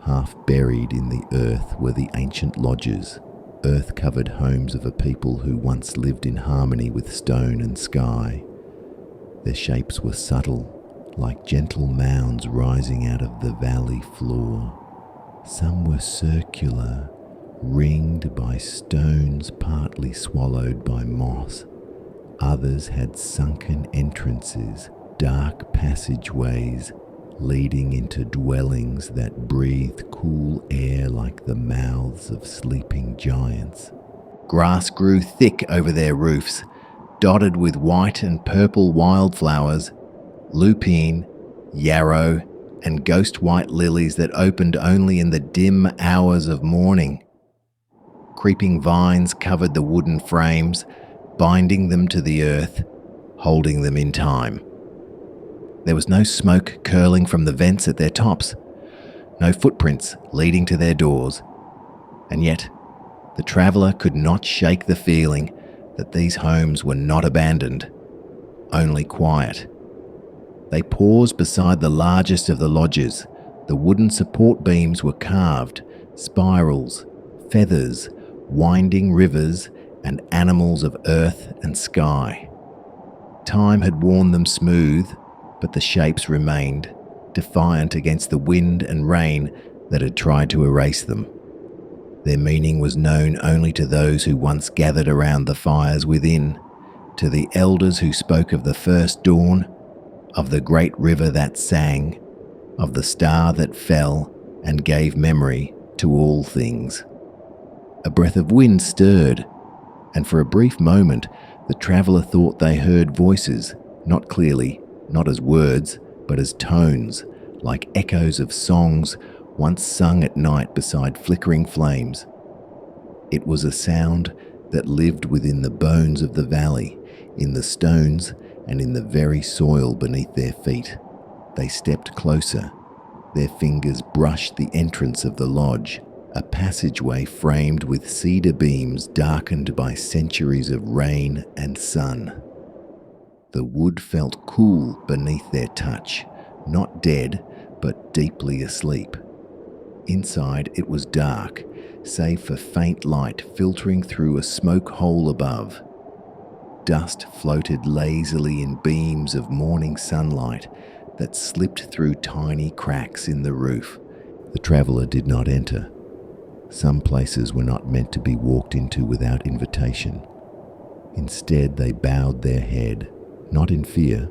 Half buried in the earth were the ancient lodges, earth-covered homes of a people who once lived in harmony with stone and sky. Their shapes were subtle, like gentle mounds rising out of the valley floor. Some were circular, ringed by stones partly swallowed by moss. Others had sunken entrances, dark passageways leading into dwellings that breathed cool air like the mouths of sleeping giants. Grass grew thick over their roofs, dotted with white and purple wildflowers, lupine, yarrow, and ghost white lilies that opened only in the dim hours of morning. Creeping vines covered the wooden frames, binding them to the earth, holding them in time. There was no smoke curling from the vents at their tops, no footprints leading to their doors, and yet the traveller could not shake the feeling that these homes were not abandoned, only quiet. They paused beside the largest of the lodges. The wooden support beams were carved, spirals, feathers, winding rivers, and animals of earth and sky. Time had worn them smooth, but the shapes remained, defiant against the wind and rain that had tried to erase them. Their meaning was known only to those who once gathered around the fires within, to the elders who spoke of the first dawn, of the great river that sang, of the star that fell and gave memory to all things. A breath of wind stirred, and for a brief moment, the traveller thought they heard voices, not clearly, not as words, but as tones, like echoes of songs once sung at night beside flickering flames. It was a sound that lived within the bones of the valley, in the stones, and in the very soil beneath their feet. They stepped closer. Their fingers brushed the entrance of the lodge, a passageway framed with cedar beams darkened by centuries of rain and sun. The wood felt cool beneath their touch, not dead, but deeply asleep. Inside it was dark, save for faint light filtering through a smoke hole above. Dust floated lazily in beams of morning sunlight that slipped through tiny cracks in the roof. The traveller did not enter. Some places were not meant to be walked into without invitation. Instead, they bowed their head, not in fear,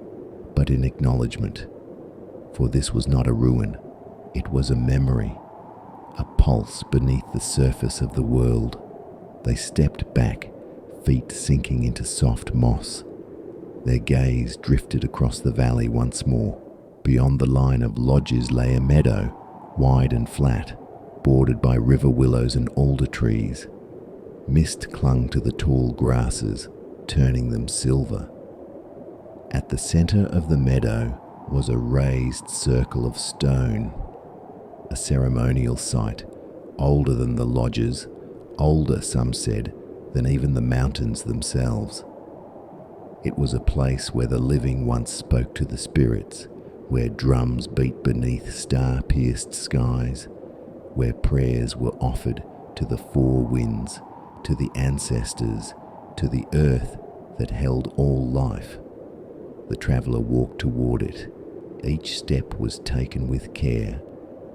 but in acknowledgement. For this was not a ruin, it was a memory, a pulse beneath the surface of the world. They stepped back, feet sinking into soft moss. Their gaze drifted across the valley once more. Beyond the line of lodges lay a meadow, wide and flat, bordered by river willows and alder trees. Mist clung to the tall grasses, turning them silver. At the center of the meadow was a raised circle of stone, a ceremonial site, older than the lodges, older, some said, than even the mountains themselves. It was a place where the living once spoke to the spirits, where drums beat beneath star-pierced skies, where prayers were offered to the four winds, to the ancestors, to the earth that held all life. The traveller walked toward it. Each step was taken with care,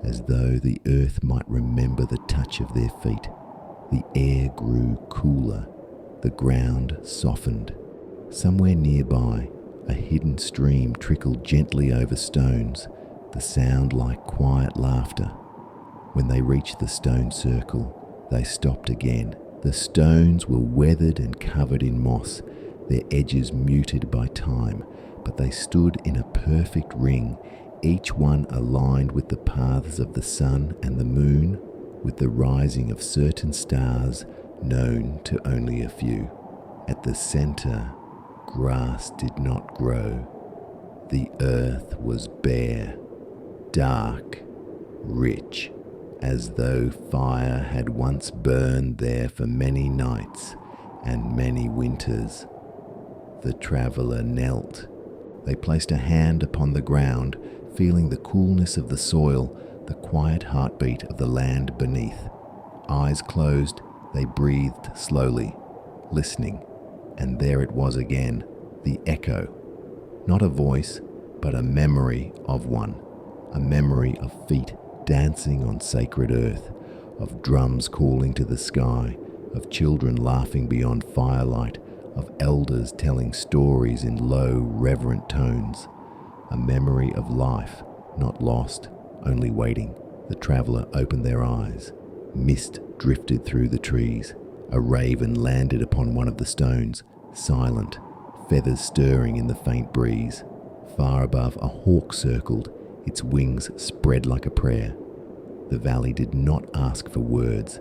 as though the earth might remember the touch of their feet. The air grew cooler, the ground softened. Somewhere nearby, a hidden stream trickled gently over stones, the sound like quiet laughter. When they reached the stone circle, they stopped again. The stones were weathered and covered in moss, their edges muted by time, but they stood in a perfect ring, each one aligned with the paths of the sun and the moon, with the rising of certain stars known to only a few. At the center, grass did not grow. The earth was bare, dark, rich, as though fire had once burned there for many nights and many winters. The traveller knelt. They placed a hand upon the ground, feeling the coolness of the soil, the quiet heartbeat of the land beneath. Eyes closed, they breathed slowly, listening, and there it was again, the echo. Not a voice, but a memory of one, a memory of feet dancing on sacred earth, of drums calling to the sky, of children laughing beyond firelight, of elders telling stories in low, reverent tones. A memory of life, not lost, only waiting. The traveller opened their eyes. Mist drifted through the trees. A raven landed upon one of the stones, silent, feathers stirring in the faint breeze. Far above, a hawk circled, its wings spread like a prayer. The valley did not ask for words.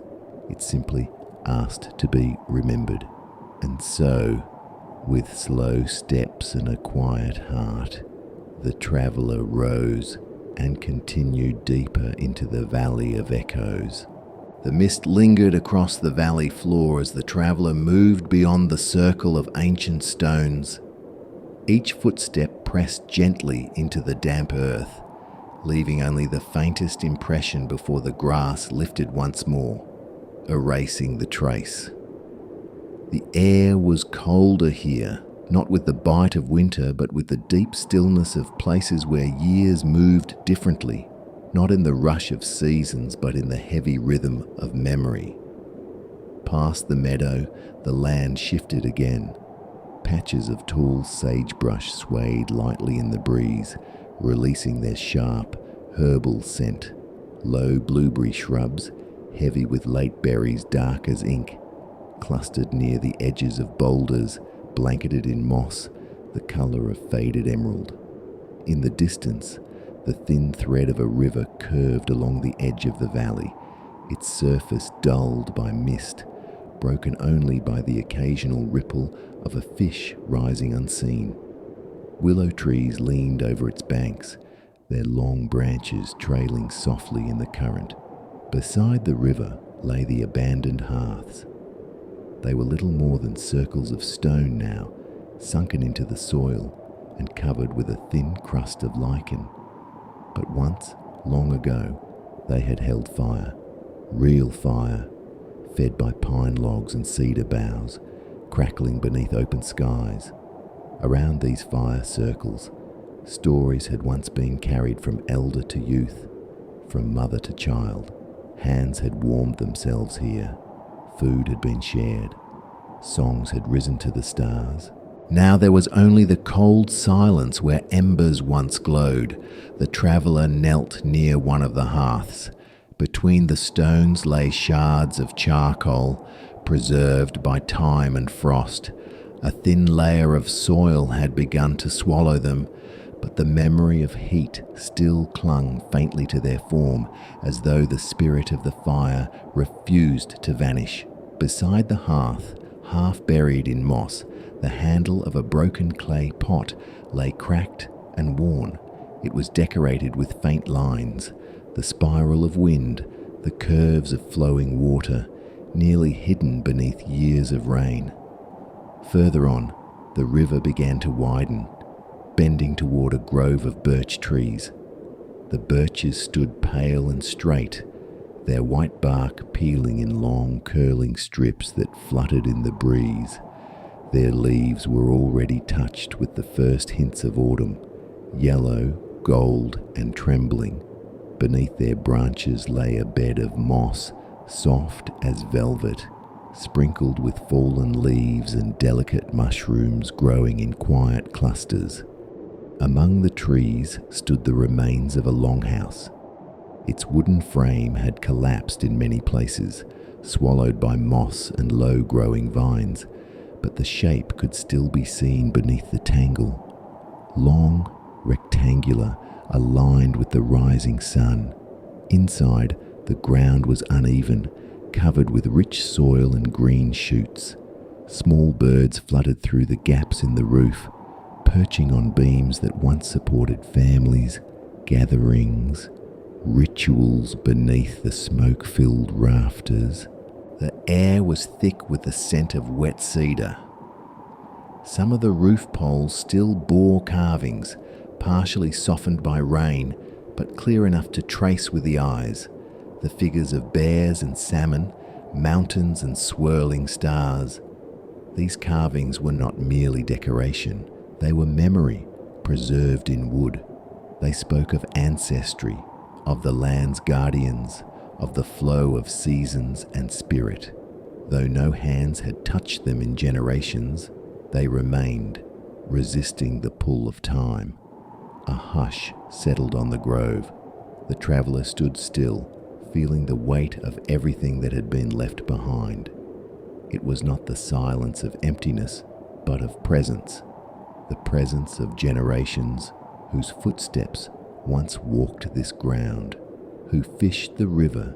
It simply asked to be remembered. And so, with slow steps and a quiet heart, the traveller rose and continued deeper into the valley of echoes. The mist lingered across the valley floor as the traveller moved beyond the circle of ancient stones. Each footstep pressed gently into the damp earth, leaving only the faintest impression before the grass lifted once more, erasing the trace. The air was colder here, not with the bite of winter, but with the deep stillness of places where years moved differently, not in the rush of seasons, but in the heavy rhythm of memory. Past the meadow, the land shifted again. Patches of tall sagebrush swayed lightly in the breeze, releasing their sharp, herbal scent. Low blueberry shrubs, heavy with late berries dark as ink, clustered near the edges of boulders, blanketed in moss, the colour of faded emerald. In the distance, the thin thread of a river curved along the edge of the valley, its surface dulled by mist, broken only by the occasional ripple of a fish rising unseen. Willow trees leaned over its banks, their long branches trailing softly in the current. Beside the river lay the abandoned hearths. They were little more than circles of stone now, sunken into the soil and covered with a thin crust of lichen. But once, long ago, they had held fire, real fire, fed by pine logs and cedar boughs, crackling beneath open skies. Around these fire circles, stories had once been carried from elder to youth, from mother to child. Hands had warmed themselves here, food had been shared, songs had risen to the stars. Now there was only the cold silence where embers once glowed. The traveller knelt near one of the hearths. Between the stones lay shards of charcoal, preserved by time and frost. A thin layer of soil had begun to swallow them, but the memory of heat still clung faintly to their form, as though the spirit of the fire refused to vanish. Beside the hearth, half buried in moss, the handle of a broken clay pot lay cracked and worn. It was decorated with faint lines, the spiral of wind, the curves of flowing water, nearly hidden beneath years of rain. Further on, the river began to widen, bending toward a grove of birch trees. The birches stood pale and straight, their white bark peeling in long curling strips that fluttered in the breeze. Their leaves were already touched with the first hints of autumn, yellow, gold, and trembling. Beneath their branches lay a bed of moss, soft as velvet, sprinkled with fallen leaves and delicate mushrooms growing in quiet clusters. Among the trees stood the remains of a longhouse. Its wooden frame had collapsed in many places, swallowed by moss and low-growing vines, but the shape could still be seen beneath the tangle. Long, rectangular, aligned with the rising sun. Inside, the ground was uneven, covered with rich soil and green shoots. Small birds fluttered through the gaps in the roof, perching on beams that once supported families, gatherings, rituals beneath the smoke-filled rafters. The air was thick with the scent of wet cedar. Some of the roof poles still bore carvings, partially softened by rain, but clear enough to trace with the eyes. The figures of bears and salmon, mountains and swirling stars. These carvings were not merely decoration. They were memory, preserved in wood. They spoke of ancestry, of the land's guardians, of the flow of seasons and spirit. Though no hands had touched them in generations, they remained, resisting the pull of time. A hush settled on the grove. The traveller stood still, feeling the weight of everything that had been left behind. It was not the silence of emptiness, but of presence, the presence of generations whose footsteps once walked this ground, who fished the river,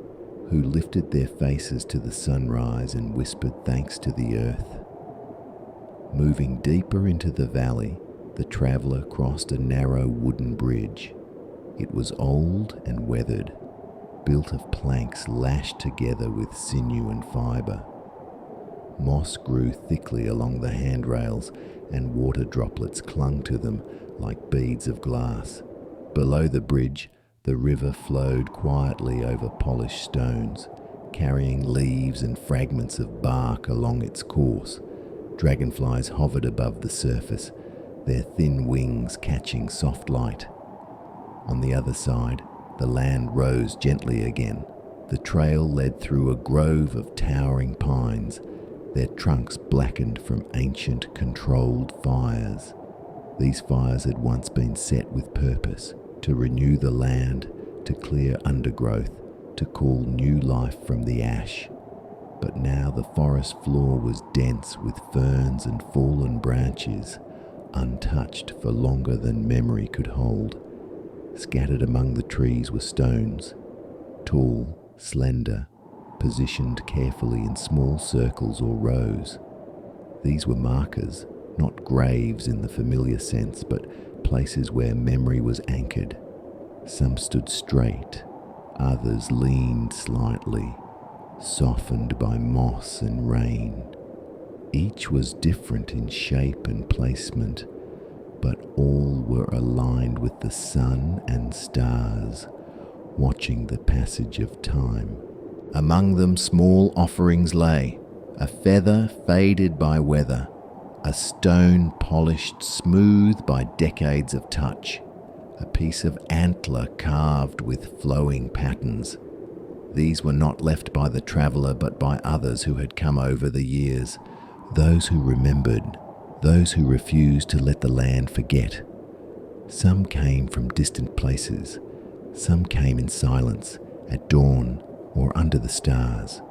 who lifted their faces to the sunrise and whispered thanks to the earth. Moving deeper into the valley, the traveller crossed a narrow wooden bridge. It was old and weathered, built of planks lashed together with sinew and fibre. Moss grew thickly along the handrails, and water droplets clung to them like beads of glass. Below the bridge, the river flowed quietly over polished stones, carrying leaves and fragments of bark along its course. Dragonflies hovered above the surface, their thin wings catching soft light. On the other side, the land rose gently again. The trail led through a grove of towering pines, their trunks blackened from ancient, controlled fires. These fires had once been set with purpose, to renew the land, to clear undergrowth, to call new life from the ash. But now the forest floor was dense with ferns and fallen branches, untouched for longer than memory could hold. Scattered among the trees were stones, tall, slender, positioned carefully in small circles or rows. These were markers, not graves in the familiar sense, but places where memory was anchored. Some stood straight, others leaned slightly, softened by moss and rain. Each was different in shape and placement, but all were aligned with the sun and stars, watching the passage of time. Among them small offerings lay, a feather faded by weather, a stone polished smooth by decades of touch, a piece of antler carved with flowing patterns. These were not left by the traveller but by others who had come over the years, those who remembered, those who refused to let the land forget. Some came from distant places, some came in silence, at dawn or under the stars.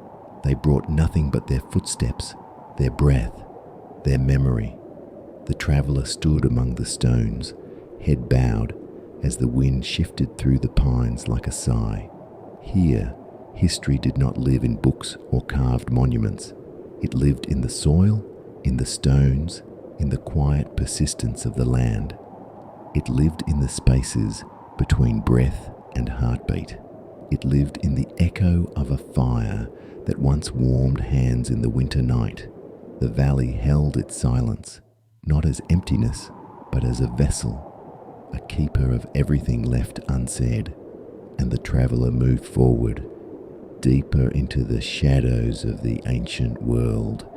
They brought nothing but their footsteps, their breath, their memory. The traveller stood among the stones, head bowed, as the wind shifted through the pines like a sigh. Here, history did not live in books or carved monuments. It lived in the soil, in the stones, in the quiet persistence of the land. It lived in the spaces between breath and heartbeat. It lived in the echo of a fire that once warmed hands in the winter night. The valley held its silence, not as emptiness, but as a vessel, a keeper of everything left unsaid. And the traveller moved forward, deeper into the shadows of the ancient world,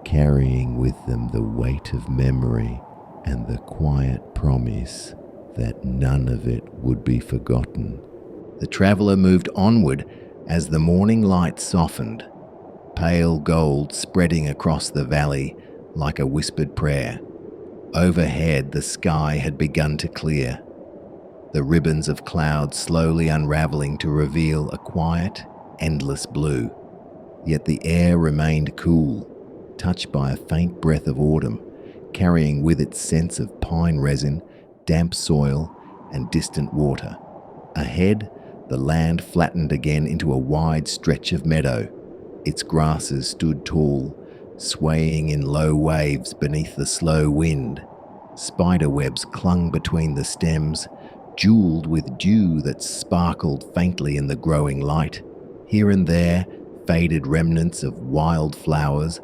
carrying with them the weight of memory and the quiet promise that none of it would be forgotten. The traveller moved onward as the morning light softened, pale gold spreading across the valley like a whispered prayer. Overhead, the sky had begun to clear, the ribbons of cloud slowly unraveling to reveal a quiet, endless blue. Yet the air remained cool, touched by a faint breath of autumn, carrying with it scents of pine resin, damp soil, and distant water. Ahead, the land flattened again into a wide stretch of meadow. Its grasses stood tall, swaying in low waves beneath the slow wind. Spider webs clung between the stems, jeweled with dew that sparkled faintly in the growing light. Here and there, faded remnants of wild flowers,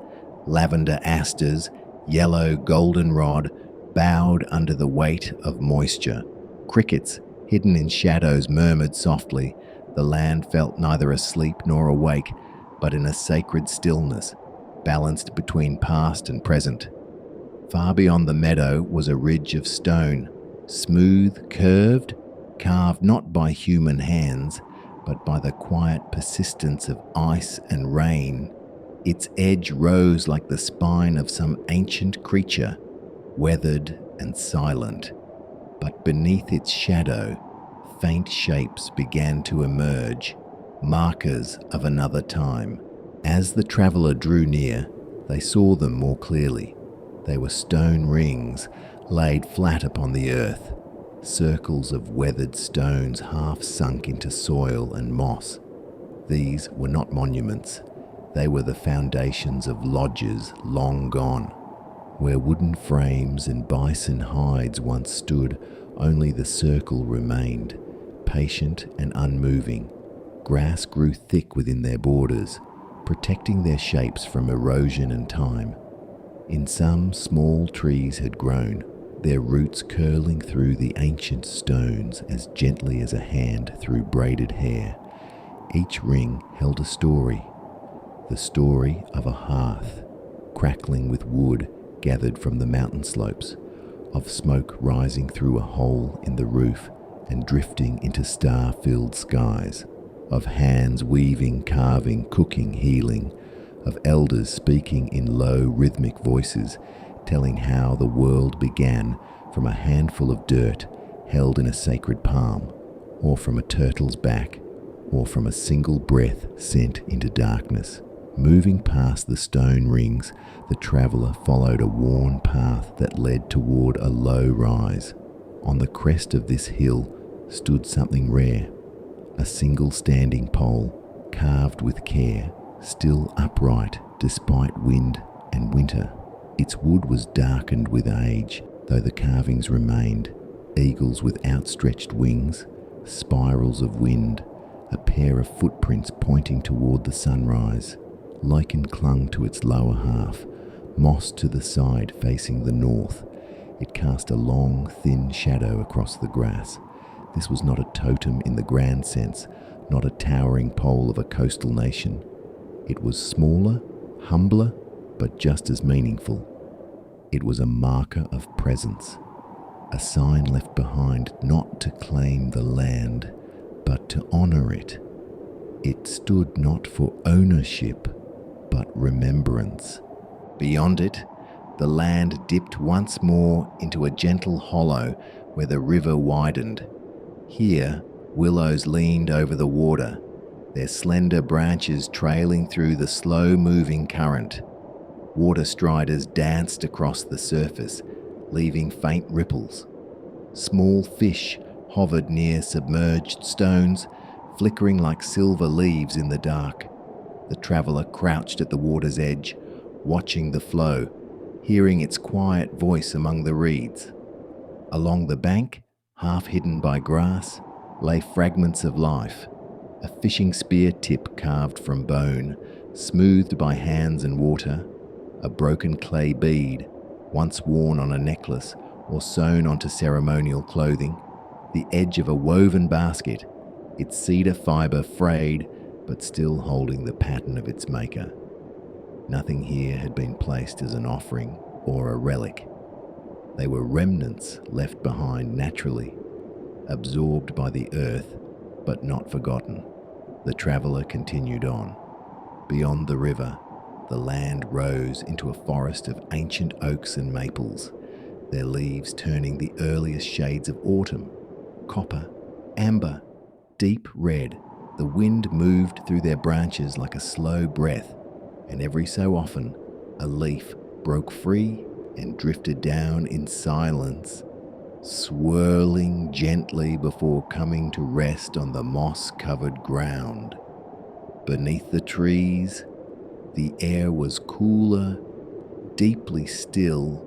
lavender asters, yellow goldenrod, bowed under the weight of moisture. Crickets, hidden in shadows, murmured softly. The land felt neither asleep nor awake, but in a sacred stillness, balanced between past and present. Far beyond the meadow was a ridge of stone, smooth, curved, carved not by human hands, but by the quiet persistence of ice and rain. Its edge rose like the spine of some ancient creature, weathered and silent. But beneath its shadow, faint shapes began to emerge, markers of another time. As the traveller drew near, they saw them more clearly. They were stone rings laid flat upon the earth, circles of weathered stones half sunk into soil and moss. These were not monuments. They were the foundations of lodges long gone. Where wooden frames and bison hides once stood, only the circle remained, patient and unmoving. Grass grew thick within their borders, protecting their shapes from erosion and time. In some, small trees had grown, their roots curling through the ancient stones as gently as a hand through braided hair. Each ring held a story, the story of a hearth, crackling with wood gathered from the mountain slopes, of smoke rising through a hole in the roof and drifting into star-filled skies, of hands weaving, carving, cooking, healing, of elders speaking in low rhythmic voices, telling how the world began from a handful of dirt held in a sacred palm, or from a turtle's back or from a single breath sent into darkness. Moving past the stone rings, the traveller followed a worn path that led toward a low rise. On the crest of this hill stood something rare, a single standing pole, carved with care, still upright despite wind and winter. Its wood was darkened with age, though the carvings remained: eagles with outstretched wings, spirals of wind, a pair of footprints pointing toward the sunrise. Lichen clung to its lower half, moss to the side facing the north. It cast a long, thin shadow across the grass. This was not a totem in the grand sense, not a towering pole of a coastal nation. It was smaller, humbler, but just as meaningful. It was a marker of presence, a sign left behind not to claim the land, but to honor it. It stood not for ownership, but remembrance. Beyond it, the land dipped once more into a gentle hollow where the river widened. Here, willows leaned over the water, their slender branches trailing through the slow-moving current. Water striders danced across the surface, leaving faint ripples. Small fish hovered near submerged stones, flickering like silver leaves in the dark. The traveller crouched at the water's edge, watching the flow, hearing its quiet voice among the reeds. Along the bank, half hidden by grass, lay fragments of life. A fishing spear tip carved from bone, smoothed by hands and water. A broken clay bead, once worn on a necklace or sewn onto ceremonial clothing. The edge of a woven basket, its cedar fibre frayed but still holding the pattern of its maker. Nothing here had been placed as an offering or a relic. They were remnants left behind naturally, absorbed by the earth, but not forgotten. The traveller continued on. Beyond the river, the land rose into a forest of ancient oaks and maples, their leaves turning the earliest shades of autumn: copper, amber, deep red. The wind moved through their branches like a slow breath, and every so often a leaf broke free and drifted down in silence, swirling gently before coming to rest on the moss-covered ground. Beneath the trees, the air was cooler, deeply still,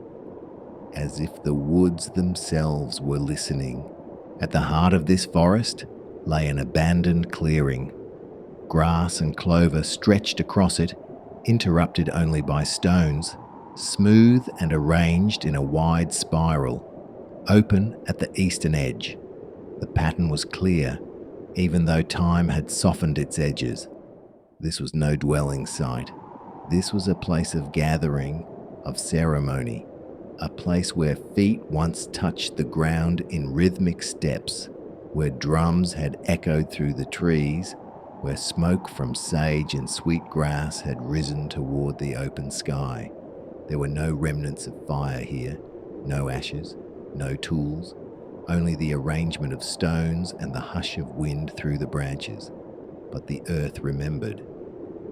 as if the woods themselves were listening. At the heart of this forest lay an abandoned clearing. Grass and clover stretched across it, interrupted only by stones, smooth and arranged in a wide spiral, open at the eastern edge. The pattern was clear, even though time had softened its edges. This was no dwelling site. This was a place of gathering, of ceremony, a place where feet once touched the ground in rhythmic steps, where drums had echoed through the trees, where smoke from sage and sweet grass had risen toward the open sky. There were no remnants of fire here, no ashes, no tools, only the arrangement of stones and the hush of wind through the branches. But the earth remembered.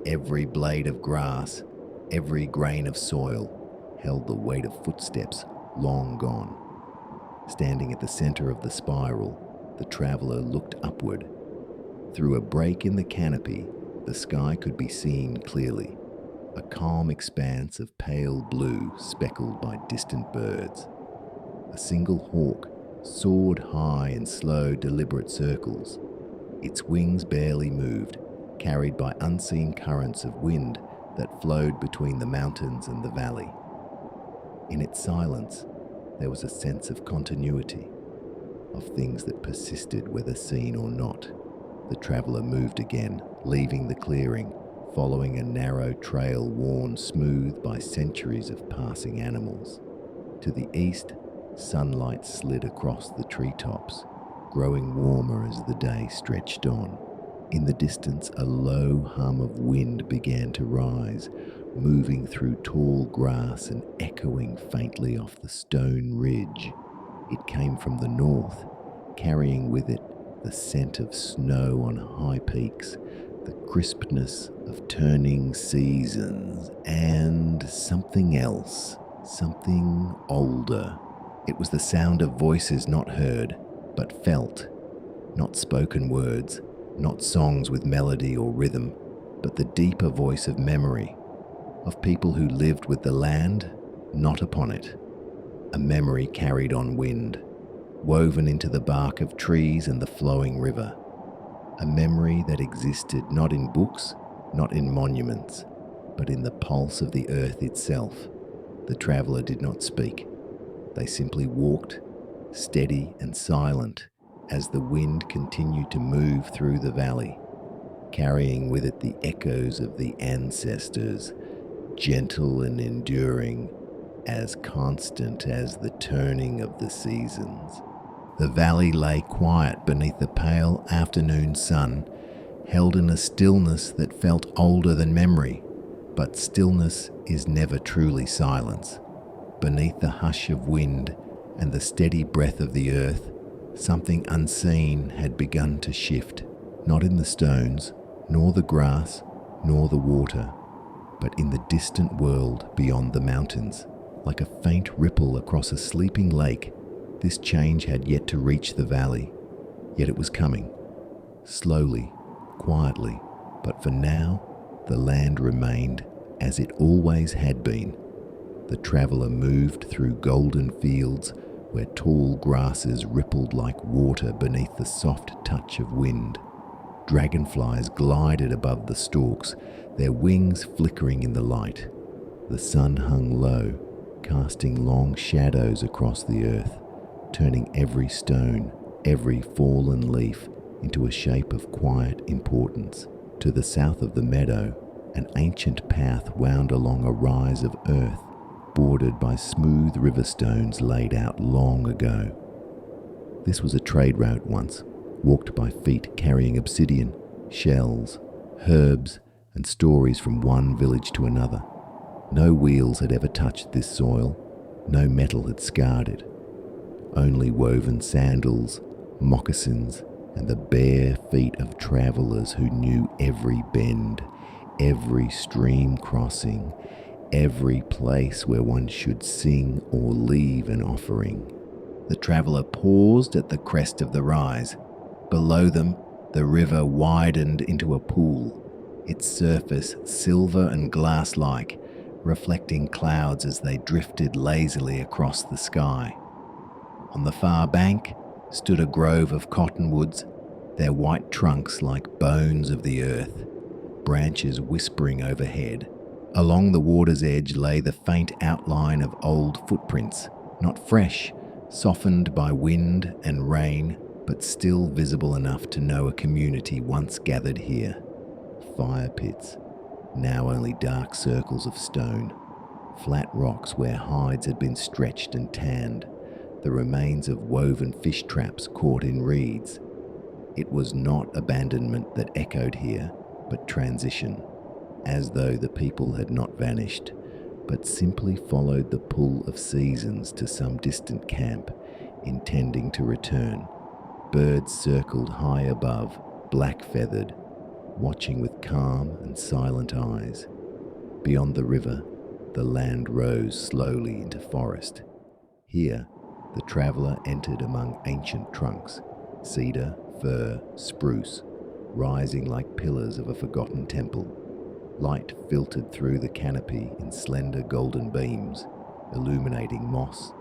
Every blade of grass, every grain of soil held the weight of footsteps long gone. Standing at the center of the spiral, the traveller looked upward. Through a break in the canopy, the sky could be seen clearly, a calm expanse of pale blue speckled by distant birds. A single hawk soared high in slow, deliberate circles. Its wings barely moved, carried by unseen currents of wind that flowed between the mountains and the valley. In its silence, there was a sense of continuity, of things that persisted whether seen or not. The traveller moved again, leaving the clearing, following a narrow trail worn smooth by centuries of passing animals. To the east, sunlight slid across the treetops, growing warmer as the day stretched on. In the distance, a low hum of wind began to rise, moving through tall grass and echoing faintly off the stone ridge. It came from the north, carrying with it the scent of snow on high peaks, the crispness of turning seasons, and something else, something older. It was the sound of voices not heard, but felt, not spoken words, not songs with melody or rhythm, but the deeper voice of memory, of people who lived with the land, not upon it. A memory carried on wind, woven into the bark of trees and the flowing river. A memory that existed not in books, not in monuments, but in the pulse of the earth itself. The traveller did not speak. They simply walked, steady and silent, as the wind continued to move through the valley, carrying with it the echoes of the ancestors, gentle and enduring, as constant as the turning of the seasons. The valley lay quiet beneath the pale afternoon sun, held in a stillness that felt older than memory, but stillness is never truly silence. Beneath the hush of wind and the steady breath of the earth, something unseen had begun to shift, not in the stones, nor the grass, nor the water, but in the distant world beyond the mountains. Like a faint ripple across a sleeping lake, this change had yet to reach the valley, yet it was coming, slowly, quietly, but for now, the land remained as it always had been. The traveller moved through golden fields where tall grasses rippled like water beneath the soft touch of wind. Dragonflies glided above the stalks, their wings flickering in the light. The sun hung low, casting long shadows across the earth, turning every stone, every fallen leaf into a shape of quiet importance. To the south of the meadow, an ancient path wound along a rise of earth, bordered by smooth river stones laid out long ago. This was a trade route once, walked by feet carrying obsidian, shells, herbs, and stories from one village to another. No wheels had ever touched this soil, no metal had scarred it. Only woven sandals, moccasins, and the bare feet of travellers who knew every bend, every stream crossing, every place where one should sing or leave an offering. The traveller paused at the crest of the rise. Below them, the river widened into a pool, its surface silver and glass-like, reflecting clouds as they drifted lazily across the sky. On the far bank stood a grove of cottonwoods, their white trunks like bones of the earth, branches whispering overhead. Along the water's edge lay the faint outline of old footprints, not fresh, softened by wind and rain, but still visible enough to know a community once gathered here. Fire pits, now only dark circles of stone, flat rocks where hides had been stretched and tanned, the remains of woven fish traps caught in reeds. It was not abandonment that echoed here, but transition, as though the people had not vanished, but simply followed the pull of seasons to some distant camp, intending to return. Birds circled high above, black-feathered, watching with calm and silent eyes. Beyond the river, the land rose slowly into forest. Here, the traveller entered among ancient trunks, cedar, fir, spruce, rising like pillars of a forgotten temple. Light filtered through the canopy in slender golden beams, illuminating moss,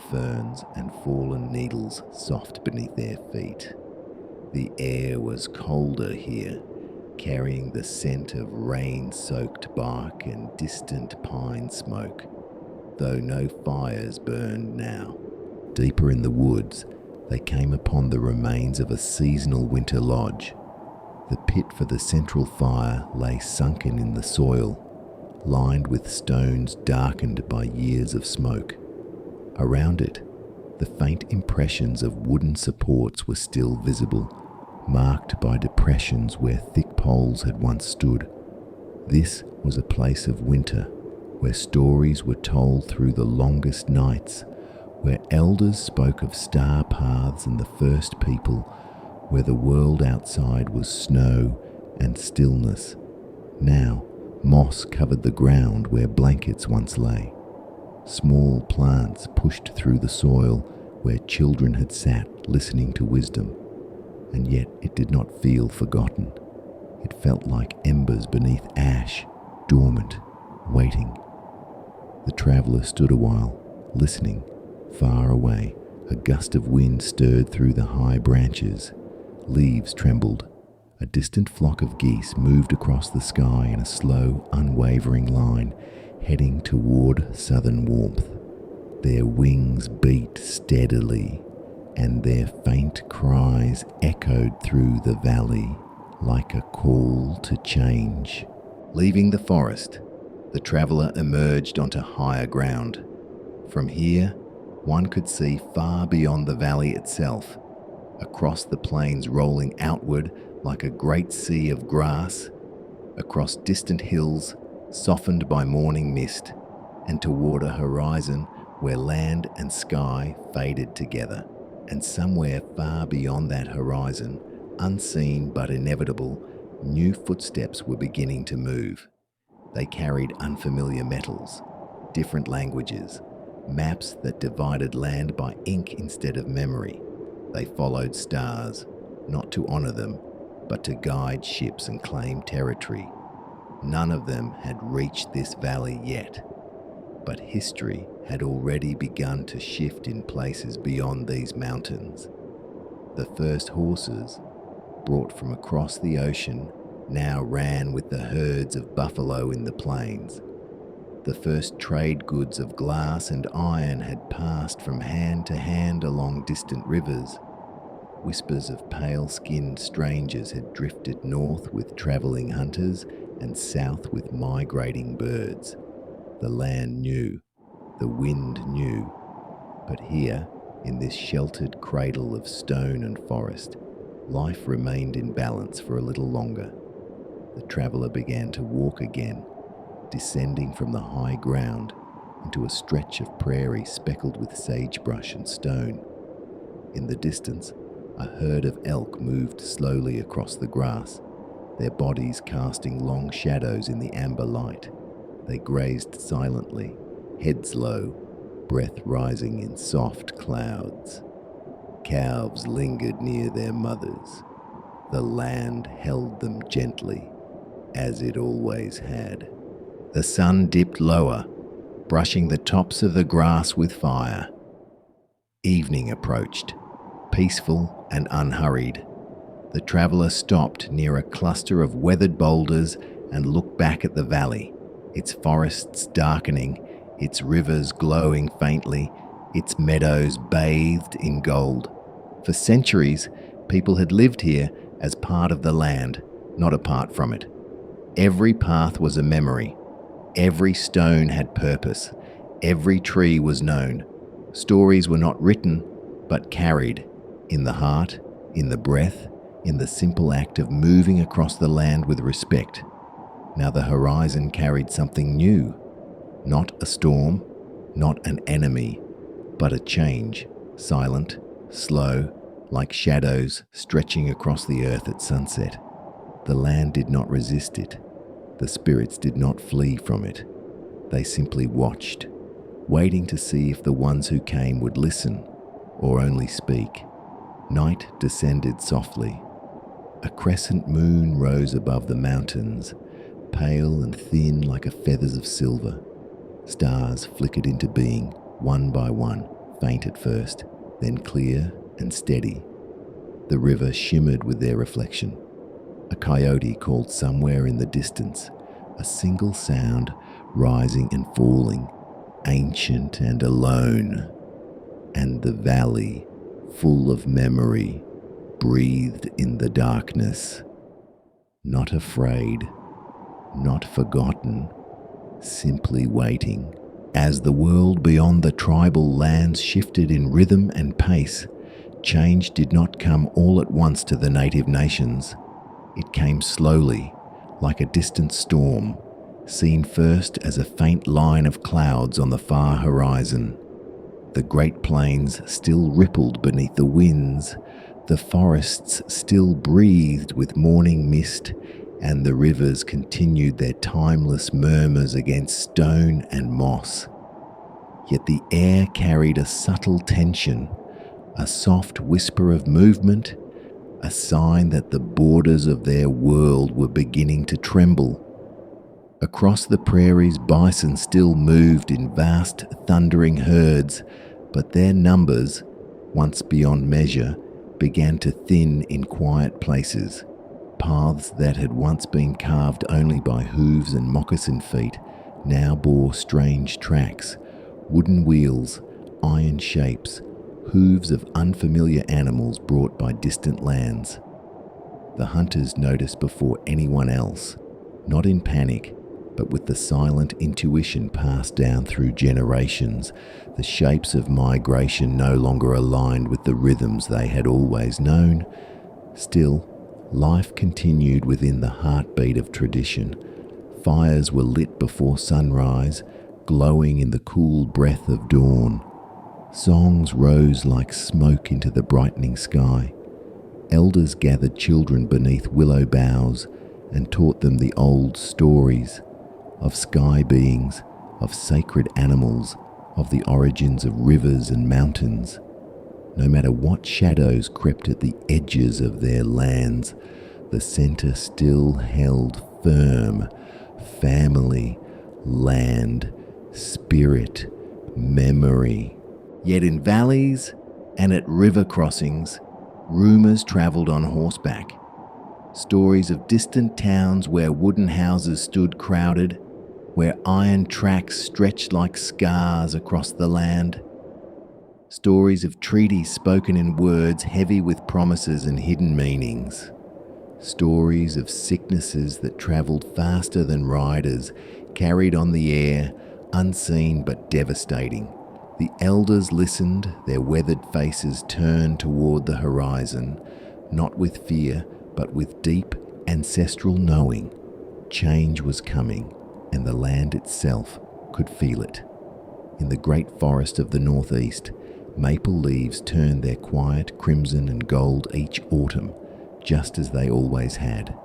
ferns, and fallen needles soft beneath their feet. The air was colder here, carrying the scent of rain-soaked bark and distant pine smoke, though no fires burned now. Deeper in the woods, they came upon the remains of a seasonal winter lodge. The pit for the central fire lay sunken in the soil, lined with stones darkened by years of smoke. Around it, the faint impressions of wooden supports were still visible, marked by depressions where thick poles had once stood. This was a place of winter, where stories were told through the longest nights, where elders spoke of star paths and the first people, where the world outside was snow and stillness. Now, moss covered the ground where blankets once lay. Small plants pushed through the soil where children had sat listening to wisdom, and yet it did not feel forgotten. It felt like embers beneath ash, dormant, waiting. The traveller stood a while, listening. Far away, a gust of wind stirred through the high branches. Leaves trembled. A distant flock of geese moved across the sky in a slow, unwavering line, heading toward southern warmth. Their wings beat steadily, and their faint cries echoed through the valley like a call to change. Leaving the forest, the traveller emerged onto higher ground. From here, one could see far beyond the valley itself, across the plains rolling outward like a great sea of grass, across distant hills softened by morning mist, and toward a horizon where land and sky faded together. And somewhere far beyond that horizon, unseen but inevitable, new footsteps were beginning to move. They carried unfamiliar metals, different languages, maps that divided land by ink instead of memory. They followed stars, not to honor them, but to guide ships and claim territory. None of them had reached this valley yet, but history had already begun to shift in places beyond these mountains. The first horses, brought from across the ocean, now ran with the herds of buffalo in the plains. The first trade goods of glass and iron had passed from hand to hand along distant rivers. Whispers of pale-skinned strangers had drifted north with travelling hunters and south with migrating birds. The land knew, the wind knew, but here, in this sheltered cradle of stone and forest, life remained in balance for a little longer. The traveller began to walk again, descending from the high ground into a stretch of prairie speckled with sagebrush and stone. In the distance, a herd of elk moved slowly across the grass, their bodies casting long shadows in the amber light. They grazed silently, heads low, breath rising in soft clouds. Calves lingered near their mothers. The land held them gently, as it always had. The sun dipped lower, brushing the tops of the grass with fire. Evening approached, peaceful and unhurried. The traveller stopped near a cluster of weathered boulders and looked back at the valley, its forests darkening, its rivers glowing faintly, its meadows bathed in gold. For centuries, people had lived here as part of the land, not apart from it. Every path was a memory. Every stone had purpose. Every tree was known. Stories were not written, but carried, in the heart, in the breath, in the simple act of moving across the land with respect. Now the horizon carried something new. Not a storm, not an enemy, but a change, silent, slow, like shadows stretching across the earth at sunset. The land did not resist it. The spirits did not flee from it. They simply watched, waiting to see if the ones who came would listen or only speak. Night descended softly. A crescent moon rose above the mountains, pale and thin like a feathers of silver. Stars flickered into being, one by one, faint at first, then clear and steady. The river shimmered with their reflection. A coyote called somewhere in the distance, a single sound rising and falling, ancient and alone. And the valley, full of memory, breathed in the darkness. Not afraid, not forgotten, simply waiting. As the world beyond the tribal lands shifted in rhythm and pace, change did not come all at once to the native nations. It came slowly, like a distant storm, seen first as a faint line of clouds on the far horizon. The great plains still rippled beneath the winds, The forests still breathed with morning mist, and the rivers continued their timeless murmurs against stone and moss. Yet the air carried a subtle tension, a soft whisper of movement, a sign that the borders of their world were beginning to tremble. Across the prairies, bison still moved in vast, thundering herds, but their numbers, once beyond measure, began to thin in quiet places. Paths that had once been carved only by hooves and moccasin feet now bore strange tracks, wooden wheels, iron shapes, hooves of unfamiliar animals brought by distant lands. The hunters noticed before anyone else, not in panic, but with the silent intuition passed down through generations. The shapes of migration no longer aligned with the rhythms they had always known. Still, life continued within the heartbeat of tradition. Fires were lit before sunrise, glowing in the cool breath of dawn. Songs rose like smoke into the brightening sky. Elders gathered children beneath willow boughs and taught them the old stories of sky beings, of sacred animals, of the origins of rivers and mountains. No matter what shadows crept at the edges of their lands, the center still held firm. Family, land, spirit, memory. Yet in valleys and at river crossings, rumors traveled on horseback. Stories of distant towns where wooden houses stood crowded, where iron tracks stretched like scars across the land. Stories of treaties spoken in words heavy with promises and hidden meanings. Stories of sicknesses that travelled faster than riders, carried on the air, unseen but devastating. The elders listened, their weathered faces turned toward the horizon, not with fear, but with deep ancestral knowing. Change was coming, and the land itself could feel it. In the great forest of the northeast, maple leaves turned their quiet crimson and gold each autumn, just as they always had.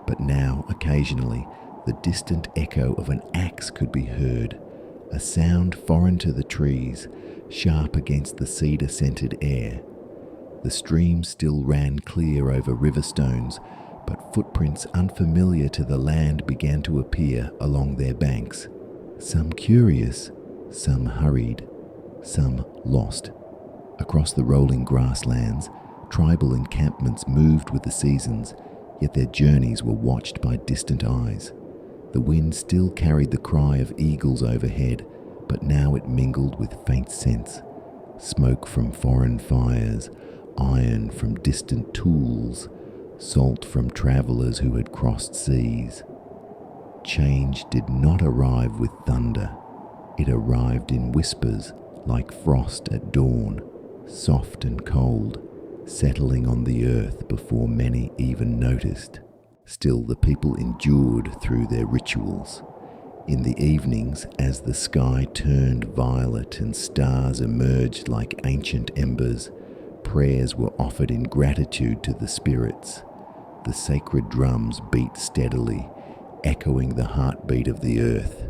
But now, occasionally, the distant echo of an axe could be heard, a sound foreign to the trees, sharp against the cedar-scented air. The stream still ran clear over river stones, but footprints unfamiliar to the land began to appear along their banks. Some curious, some hurried, some lost. Across the rolling grasslands, tribal encampments moved with the seasons, yet their journeys were watched by distant eyes. The wind still carried the cry of eagles overhead, but now it mingled with faint scents. Smoke from foreign fires, iron from distant tools, salt from travelers who had crossed seas. Change did not arrive with thunder. It arrived in whispers like frost at dawn, soft and cold, settling on the earth before many even noticed. Still, the people endured through their rituals. In the evenings, as the sky turned violet and stars emerged like ancient embers, prayers were offered in gratitude to the spirits. The sacred drums beat steadily, echoing the heartbeat of the earth.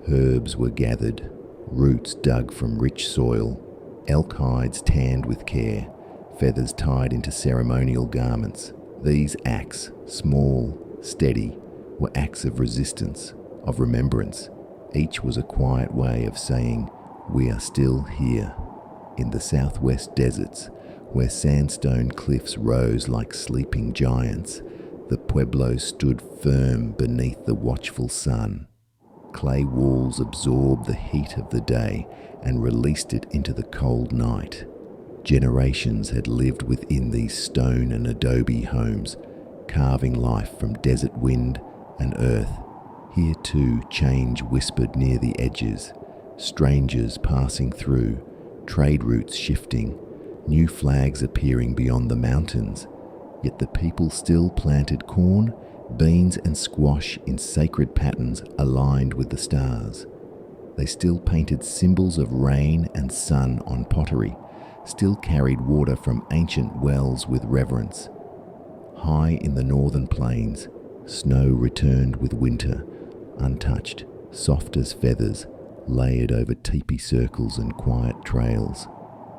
Herbs were gathered, roots dug from rich soil, elk hides tanned with care, feathers tied into ceremonial garments. These acts, small, steady, were acts of resistance, of remembrance. Each was a quiet way of saying, "We are still here." In the southwest deserts, where sandstone cliffs rose like sleeping giants, the pueblos stood firm beneath the watchful sun. Clay walls absorbed the heat of the day and released it into the cold night. Generations had lived within these stone and adobe homes, carving life from desert wind and earth. Here too change whispered near the edges, strangers passing through, trade routes shifting, new flags appearing beyond the mountains. Yet the people still planted corn, beans and squash in sacred patterns aligned with the stars. They still painted symbols of rain and sun on pottery, still carried water from ancient wells with reverence. High in the northern plains, snow returned with winter, untouched, soft as feathers, layered over teepee circles and quiet trails.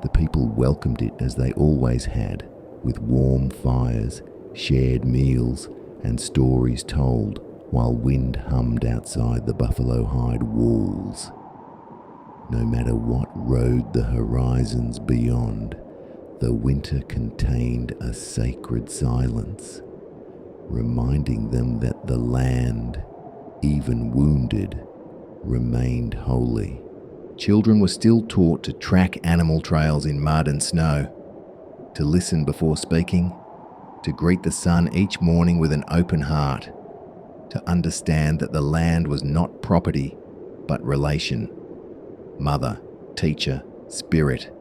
The people welcomed it as they always had, with warm fires, shared meals, and stories told while wind hummed outside the buffalo hide walls. No matter what rode the horizons beyond, the winter contained a sacred silence, reminding them that the land, even wounded, remained holy. Children were still taught to track animal trails in mud and snow, to listen before speaking, to greet the sun each morning with an open heart, to understand that the land was not property, but relation. Mother, teacher, spirit.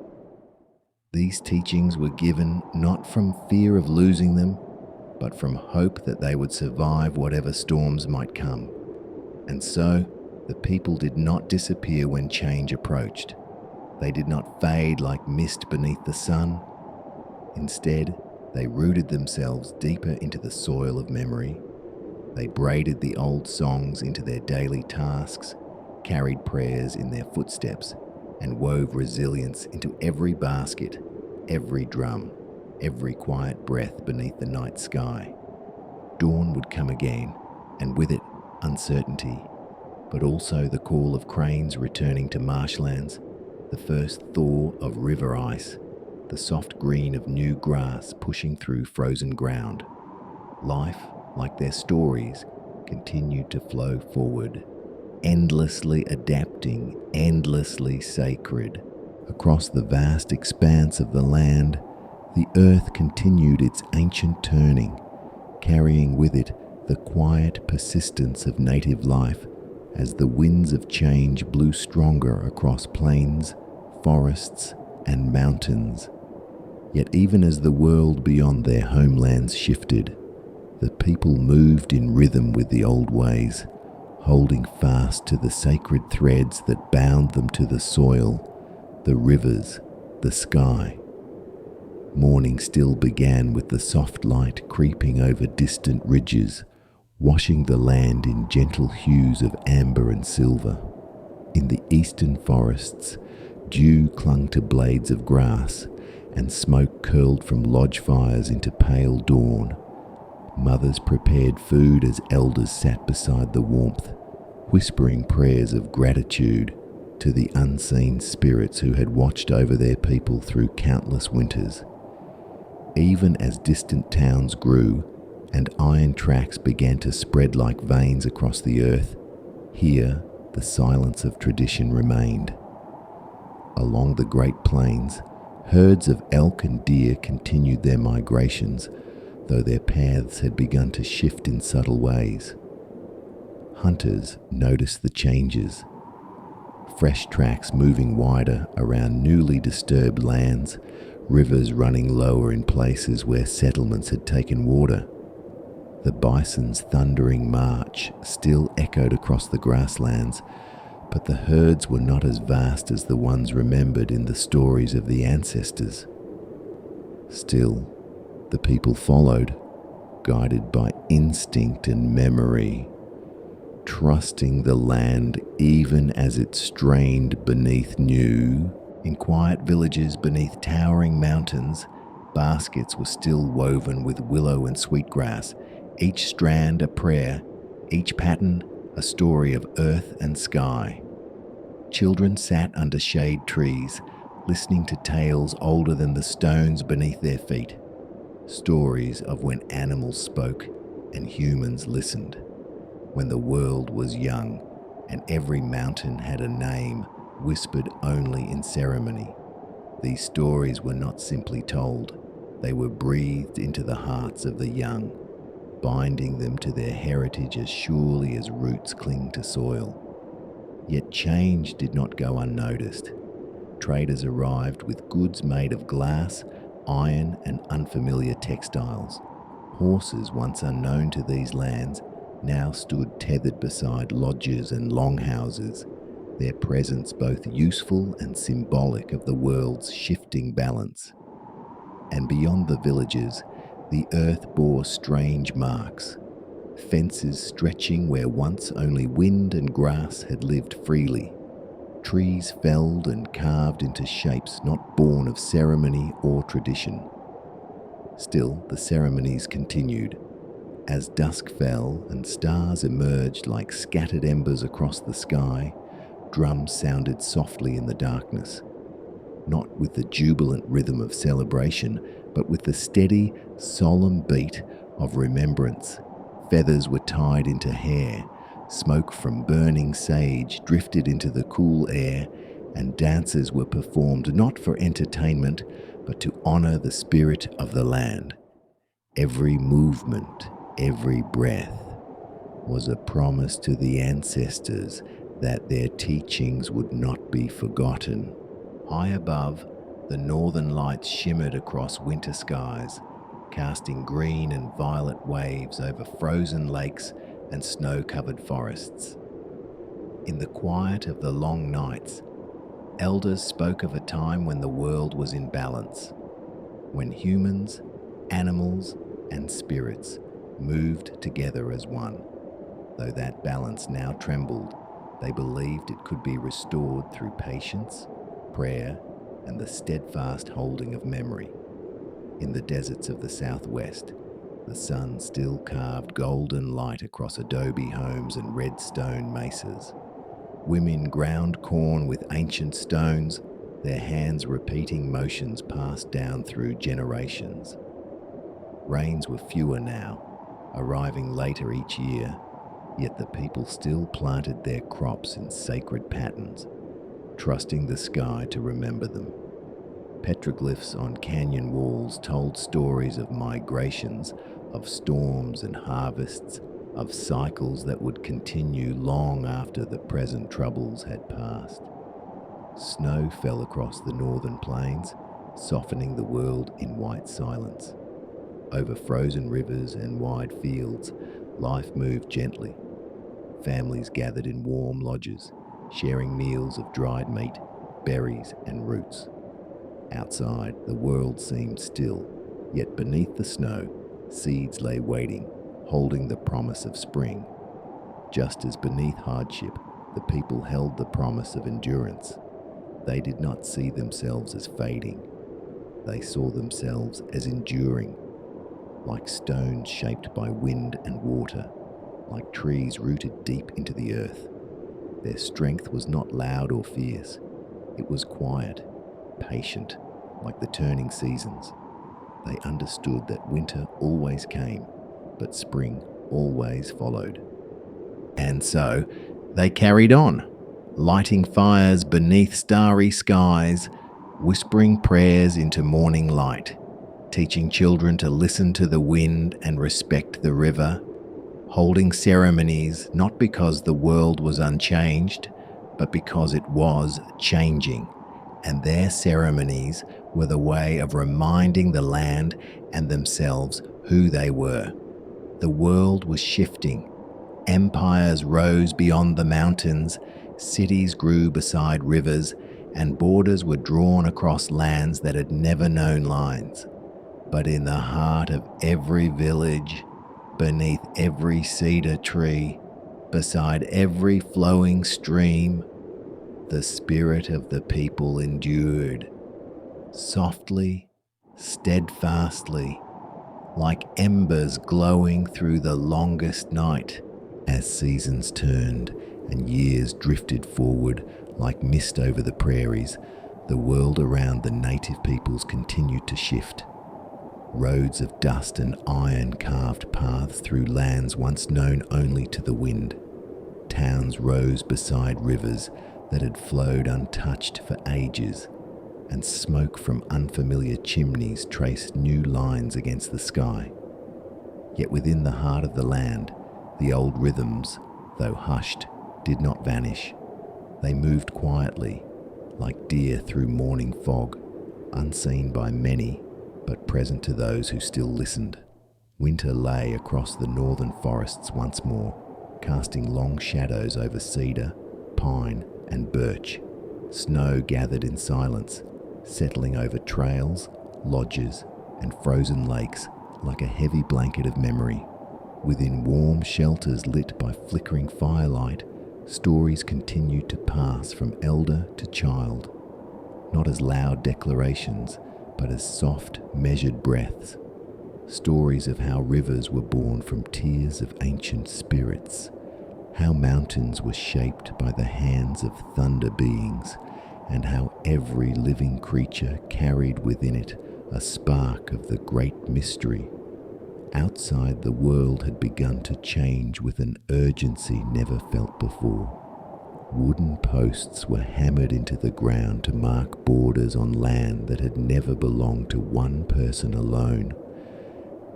These teachings were given not from fear of losing them, but from hope that they would survive whatever storms might come. And so, the people did not disappear when change approached. They did not fade like mist beneath the sun. Instead, they rooted themselves deeper into the soil of memory. They braided the old songs into their daily tasks, carried prayers in their footsteps, and wove resilience into every basket, every drum, every quiet breath beneath the night sky. Dawn would come again, and with it, uncertainty, but also the call of cranes returning to marshlands, the first thaw of river ice, the soft green of new grass pushing through frozen ground. Life, like their stories, continued to flow forward, endlessly adapting, endlessly sacred. Across the vast expanse of the land, the earth continued its ancient turning, carrying with it the quiet persistence of native life as the winds of change blew stronger across plains, forests, and mountains. Yet even as the world beyond their homelands shifted, the people moved in rhythm with the old ways, holding fast to the sacred threads that bound them to the soil, the rivers, the sky. Morning still began with the soft light creeping over distant ridges, washing the land in gentle hues of amber and silver. In the eastern forests, dew clung to blades of grass, and smoke curled from lodge fires into pale dawn. Mothers prepared food as elders sat beside the warmth, whispering prayers of gratitude to the unseen spirits who had watched over their people through countless winters. Even as distant towns grew and iron tracks began to spread like veins across the earth, here the silence of tradition remained. Along the Great Plains, herds of elk and deer continued their migrations, though their paths had begun to shift in subtle ways. Hunters noticed the changes. Fresh tracks moving wider around newly disturbed lands, rivers running lower in places where settlements had taken water. The bison's thundering march still echoed across the grasslands, but the herds were not as vast as the ones remembered in the stories of the ancestors. Still, the people followed, guided by instinct and memory, trusting the land even as it strained beneath new. In quiet villages beneath towering mountains, baskets were still woven with willow and sweetgrass, each strand a prayer, each pattern a story of earth and sky. Children sat under shade trees, listening to tales older than the stones beneath their feet, stories of when animals spoke and humans listened, when the world was young and every mountain had a name whispered only in ceremony. These stories were not simply told, they were breathed into the hearts of the young, binding them to their heritage as surely as roots cling to soil. Yet change did not go unnoticed. Traders arrived with goods made of glass, iron, and unfamiliar textiles. Horses once unknown to these lands now stood tethered beside lodges and longhouses, their presence both useful and symbolic of the world's shifting balance. And beyond the villages, the earth bore strange marks, fences stretching where once only wind and grass had lived freely, trees felled and carved into shapes not born of ceremony or tradition. Still, the ceremonies continued. As dusk fell and stars emerged like scattered embers across the sky, drums sounded softly in the darkness, not with the jubilant rhythm of celebration, but with the steady, solemn beat of remembrance. Feathers were tied into hair, smoke from burning sage drifted into the cool air, and dances were performed not for entertainment, but to honor the spirit of the land. Every movement, every breath was a promise to the ancestors that their teachings would not be forgotten. High above, the northern lights shimmered across winter skies, casting green and violet waves over frozen lakes and snow-covered forests. In the quiet of the long nights, elders spoke of a time when the world was in balance, when humans, animals, and spirits moved together as one. Though that balance now trembled, they believed it could be restored through patience, prayer, and the steadfast holding of memory. In the deserts of the southwest, the sun still carved golden light across adobe homes and red stone mesas. Women ground corn with ancient stones, their hands repeating motions passed down through generations. Rains were fewer now, arriving later each year, yet the people still planted their crops in sacred patterns, trusting the sky to remember them. Petroglyphs on canyon walls told stories of migrations, of storms and harvests, of cycles that would continue long after the present troubles had passed. Snow fell across the northern plains, softening the world in white silence. Over frozen rivers and wide fields, life moved gently. Families gathered in warm lodges, sharing meals of dried meat, berries, and roots. Outside, the world seemed still, yet beneath the snow, seeds lay waiting, holding the promise of spring. Just as beneath hardship, the people held the promise of endurance. They did not see themselves as fading. They saw themselves as enduring, like stones shaped by wind and water, like trees rooted deep into the earth. Their strength was not loud or fierce. It was quiet, patient, like the turning seasons. They understood that winter always came, but spring always followed. And so they carried on, lighting fires beneath starry skies, whispering prayers into morning light, teaching children to listen to the wind and respect the river, holding ceremonies not because the world was unchanged, but because it was changing. And their ceremonies were the way of reminding the land and themselves who they were. The world was shifting. Empires rose beyond the mountains, cities grew beside rivers, and borders were drawn across lands that had never known lines. But in the heart of every village, beneath every cedar tree, beside every flowing stream, the spirit of the people endured, softly, steadfastly, like embers glowing through the longest night. As seasons turned and years drifted forward like mist over the prairies, the world around the native peoples continued to shift. Roads of dust and iron carved paths through lands once known only to the wind. Towns rose beside rivers that had flowed untouched for ages, and smoke from unfamiliar chimneys traced new lines against the sky. Yet within the heart of the land, the old rhythms, though hushed, did not vanish. They moved quietly, like deer through morning fog, unseen by many, but present to those who still listened. Winter lay across the northern forests once more, casting long shadows over cedar, pine, and birch. Snow gathered in silence, settling over trails, lodges, and frozen lakes like a heavy blanket of memory. Within warm shelters lit by flickering firelight, stories continued to pass from elder to child, not as loud declarations, but as soft, measured breaths. Stories of how rivers were born from tears of ancient spirits, how mountains were shaped by the hands of thunder beings, and how every living creature carried within it a spark of the great mystery. Outside, the world had begun to change with an urgency never felt before. Wooden posts were hammered into the ground to mark borders on land that had never belonged to one person alone.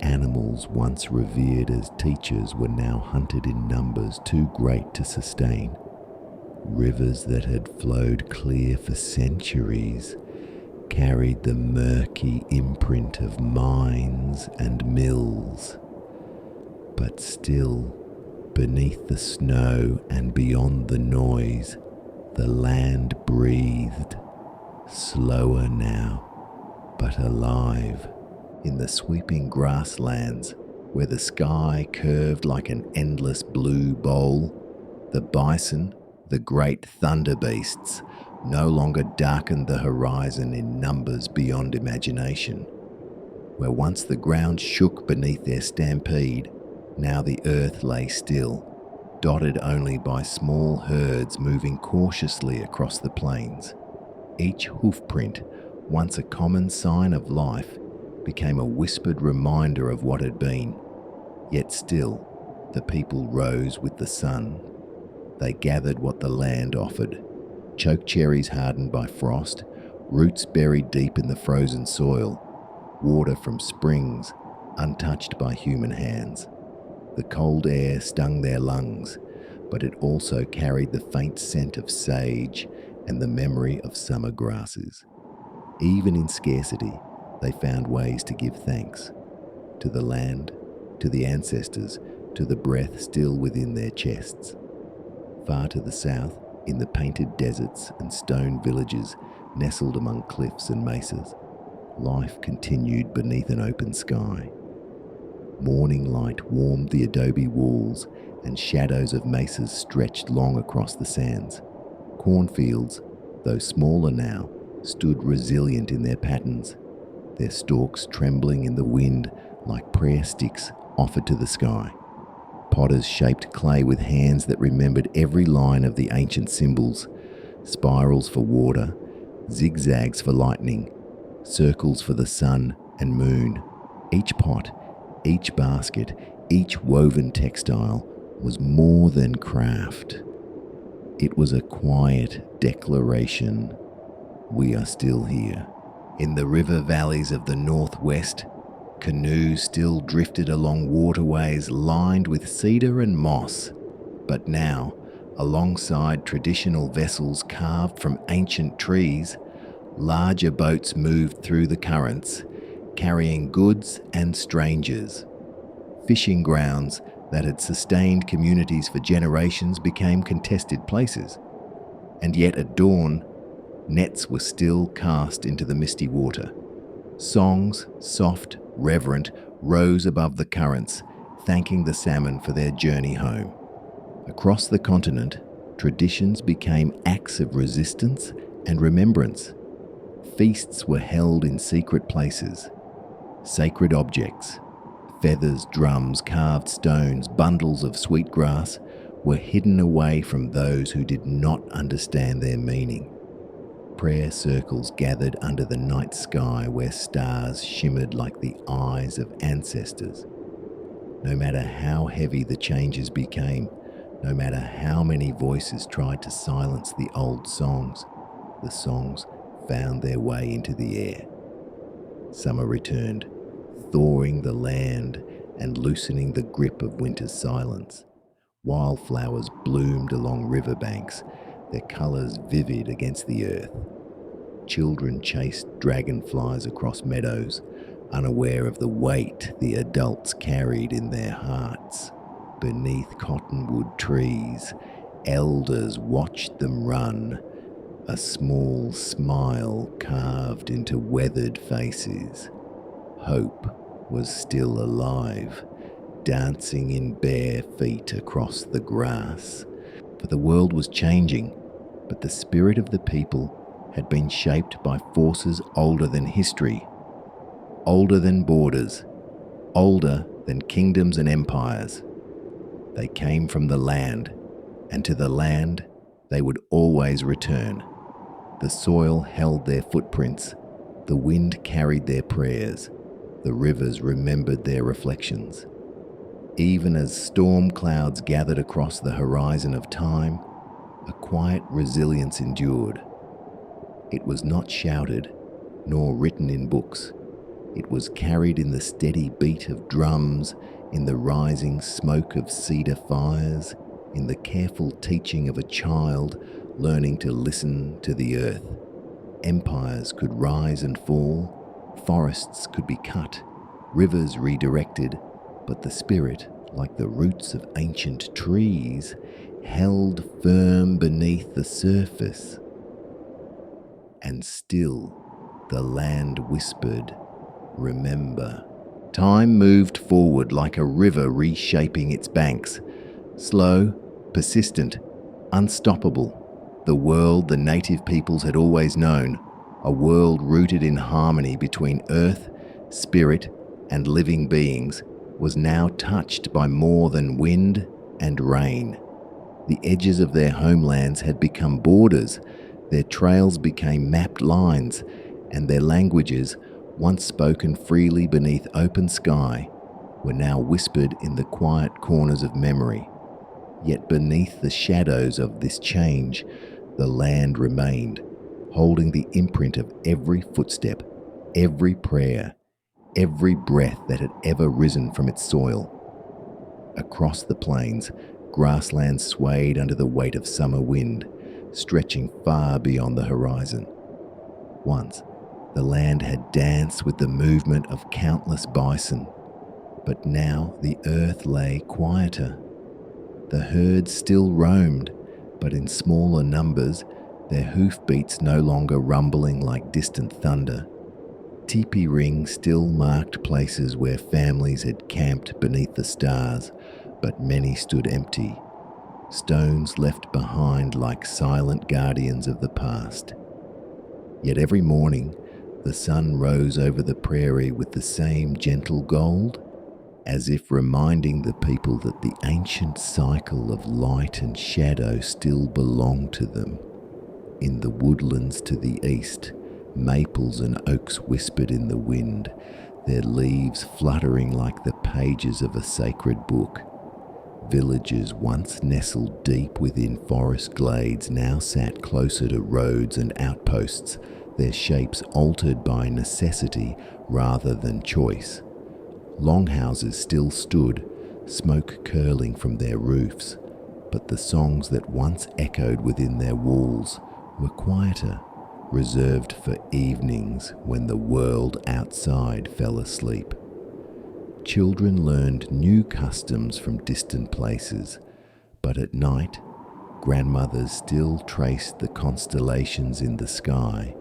Animals once revered as teachers were now hunted in numbers too great to sustain. Rivers that had flowed clear for centuries carried the murky imprint of mines and mills. But still, beneath the snow and beyond the noise, the land breathed, slower now, but alive. In the sweeping grasslands, where the sky curved like an endless blue bowl, the bison, the great thunder beasts, no longer darkened the horizon in numbers beyond imagination. Where once the ground shook beneath their stampede, now the earth lay still, dotted only by small herds moving cautiously across the plains. Each hoofprint, once a common sign of life, became a whispered reminder of what had been. Yet still, the people rose with the sun. They gathered what the land offered: chokecherries hardened by frost, roots buried deep in the frozen soil, water from springs untouched by human hands. The cold air stung their lungs, but it also carried the faint scent of sage and the memory of summer grasses. Even in scarcity, they found ways to give thanks to the land, to the ancestors, to the breath still within their chests. Far to the south, in the painted deserts and stone villages nestled among cliffs and mesas, life continued beneath an open sky. Morning light warmed the adobe walls, and shadows of mesas stretched long across the sands. Cornfields, though smaller now, stood resilient in their patterns, their stalks trembling in the wind like prayer sticks offered to the sky. Potters shaped clay with hands that remembered every line of the ancient symbols: spirals for water, zigzags for lightning, circles for the sun and moon. Each pot, each basket, each woven textile was more than craft. It was a quiet declaration: we are still here. In the river valleys of the northwest, canoes still drifted along waterways lined with cedar and moss. But now, alongside traditional vessels carved from ancient trees, larger boats moved through the currents, carrying goods and strangers. Fishing grounds that had sustained communities for generations became contested places. And yet at dawn, nets were still cast into the misty water. Songs, soft, reverent, rose above the currents, thanking the salmon for their journey home. Across the continent, traditions became acts of resistance and remembrance. Feasts were held in secret places. Sacred objects, feathers, drums, carved stones, bundles of sweetgrass, were hidden away from those who did not understand their meaning. Prayer circles gathered under the night sky where stars shimmered like the eyes of ancestors. No matter how heavy the changes became, no matter how many voices tried to silence the old songs, the songs found their way into the air. Summer returned, thawing the land and loosening the grip of winter's silence. Wildflowers bloomed along riverbanks, their colours vivid against the earth. Children chased dragonflies across meadows, unaware of the weight the adults carried in their hearts. Beneath cottonwood trees, Elders watched them run, a small smile carved into weathered faces. Hope was still alive, dancing in bare feet across the grass. For the world was changing, but the spirit of the people had been shaped by forces older than history, older than borders, older than kingdoms and empires. They came from the land, and to the land they would always return. The soil held their footprints, the wind carried their prayers, the rivers remembered their reflections. Even as storm clouds gathered across the horizon of time, a quiet resilience endured. It was not shouted, nor written in books. It was carried in the steady beat of drums, in the rising smoke of cedar fires, in the careful teaching of a child learning to listen to the earth. Empires could rise and fall, forests could be cut, rivers redirected, but the spirit, like the roots of ancient trees, held firm beneath the surface. And still the land whispered, "Remember." Time moved forward like a river reshaping its banks. Slow, persistent, unstoppable. The world the native peoples had always known, a world rooted in harmony between earth, spirit, and living beings, was now touched by more than wind and rain. The edges of their homelands had become borders, their trails became mapped lines, and their languages, once spoken freely beneath open sky, were now whispered in the quiet corners of memory. Yet beneath the shadows of this change, the land remained, holding the imprint of every footstep, every prayer, every breath that had ever risen from its soil. Across the plains, grasslands swayed under the weight of summer wind, stretching far beyond the horizon. Once, the land had danced with the movement of countless bison, but now the earth lay quieter. The herds still roamed, but in smaller numbers, their hoofbeats no longer rumbling like distant thunder. Teepee rings still marked places where families had camped beneath the stars, but many stood empty, stones left behind like silent guardians of the past. Yet every morning, the sun rose over the prairie with the same gentle gold, as if reminding the people that the ancient cycle of light and shadow still belonged to them. In the woodlands to the east, maples and oaks whispered in the wind, their leaves fluttering like the pages of a sacred book. Villages once nestled deep within forest glades now sat closer to roads and outposts, their shapes altered by necessity rather than choice. Longhouses still stood, smoke curling from their roofs, but the songs that once echoed within their walls were quieter, reserved for evenings when the world outside fell asleep. Children learned new customs from distant places, but at night, grandmothers still traced the constellations in the sky,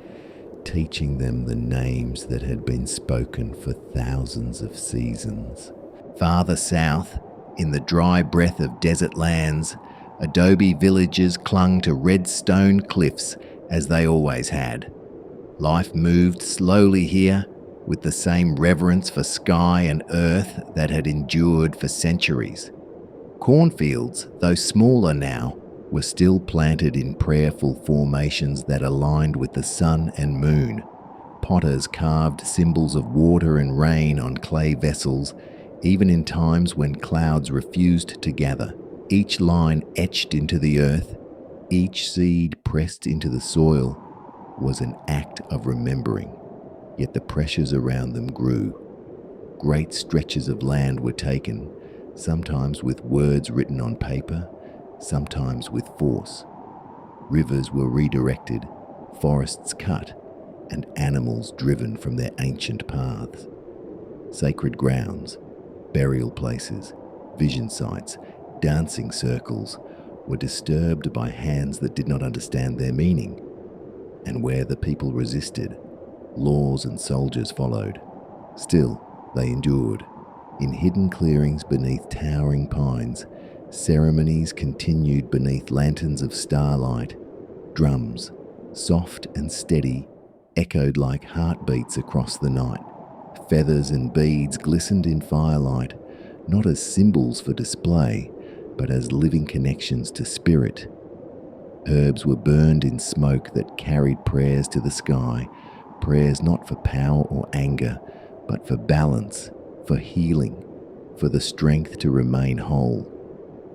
teaching them the names that had been spoken for thousands of seasons. Farther south, in the dry breath of desert lands, adobe villages clung to red stone cliffs as they always had. Life moved slowly here, with the same reverence for sky and earth that had endured for centuries. Cornfields, though smaller now, were still planted in prayerful formations that aligned with the sun and moon. Potters carved symbols of water and rain on clay vessels, even in times when clouds refused to gather. Each line etched into the earth, each seed pressed into the soil, was an act of remembering. Yet the pressures around them grew. Great stretches of land were taken, sometimes with words written on paper, sometimes with force. Rivers were redirected, forests cut, and animals driven from their ancient paths. Sacred grounds, burial places, vision sites, dancing circles were disturbed by hands that did not understand their meaning, and where the people resisted, laws and soldiers followed. Still, they endured. In hidden clearings beneath towering pines, ceremonies continued beneath lanterns of starlight. Drums, soft and steady, echoed like heartbeats across the night. Feathers and beads glistened in firelight, not as symbols for display, but as living connections to spirit. Herbs were burned in smoke that carried prayers to the sky, prayers not for power or anger, but for balance, for healing, for the strength to remain whole.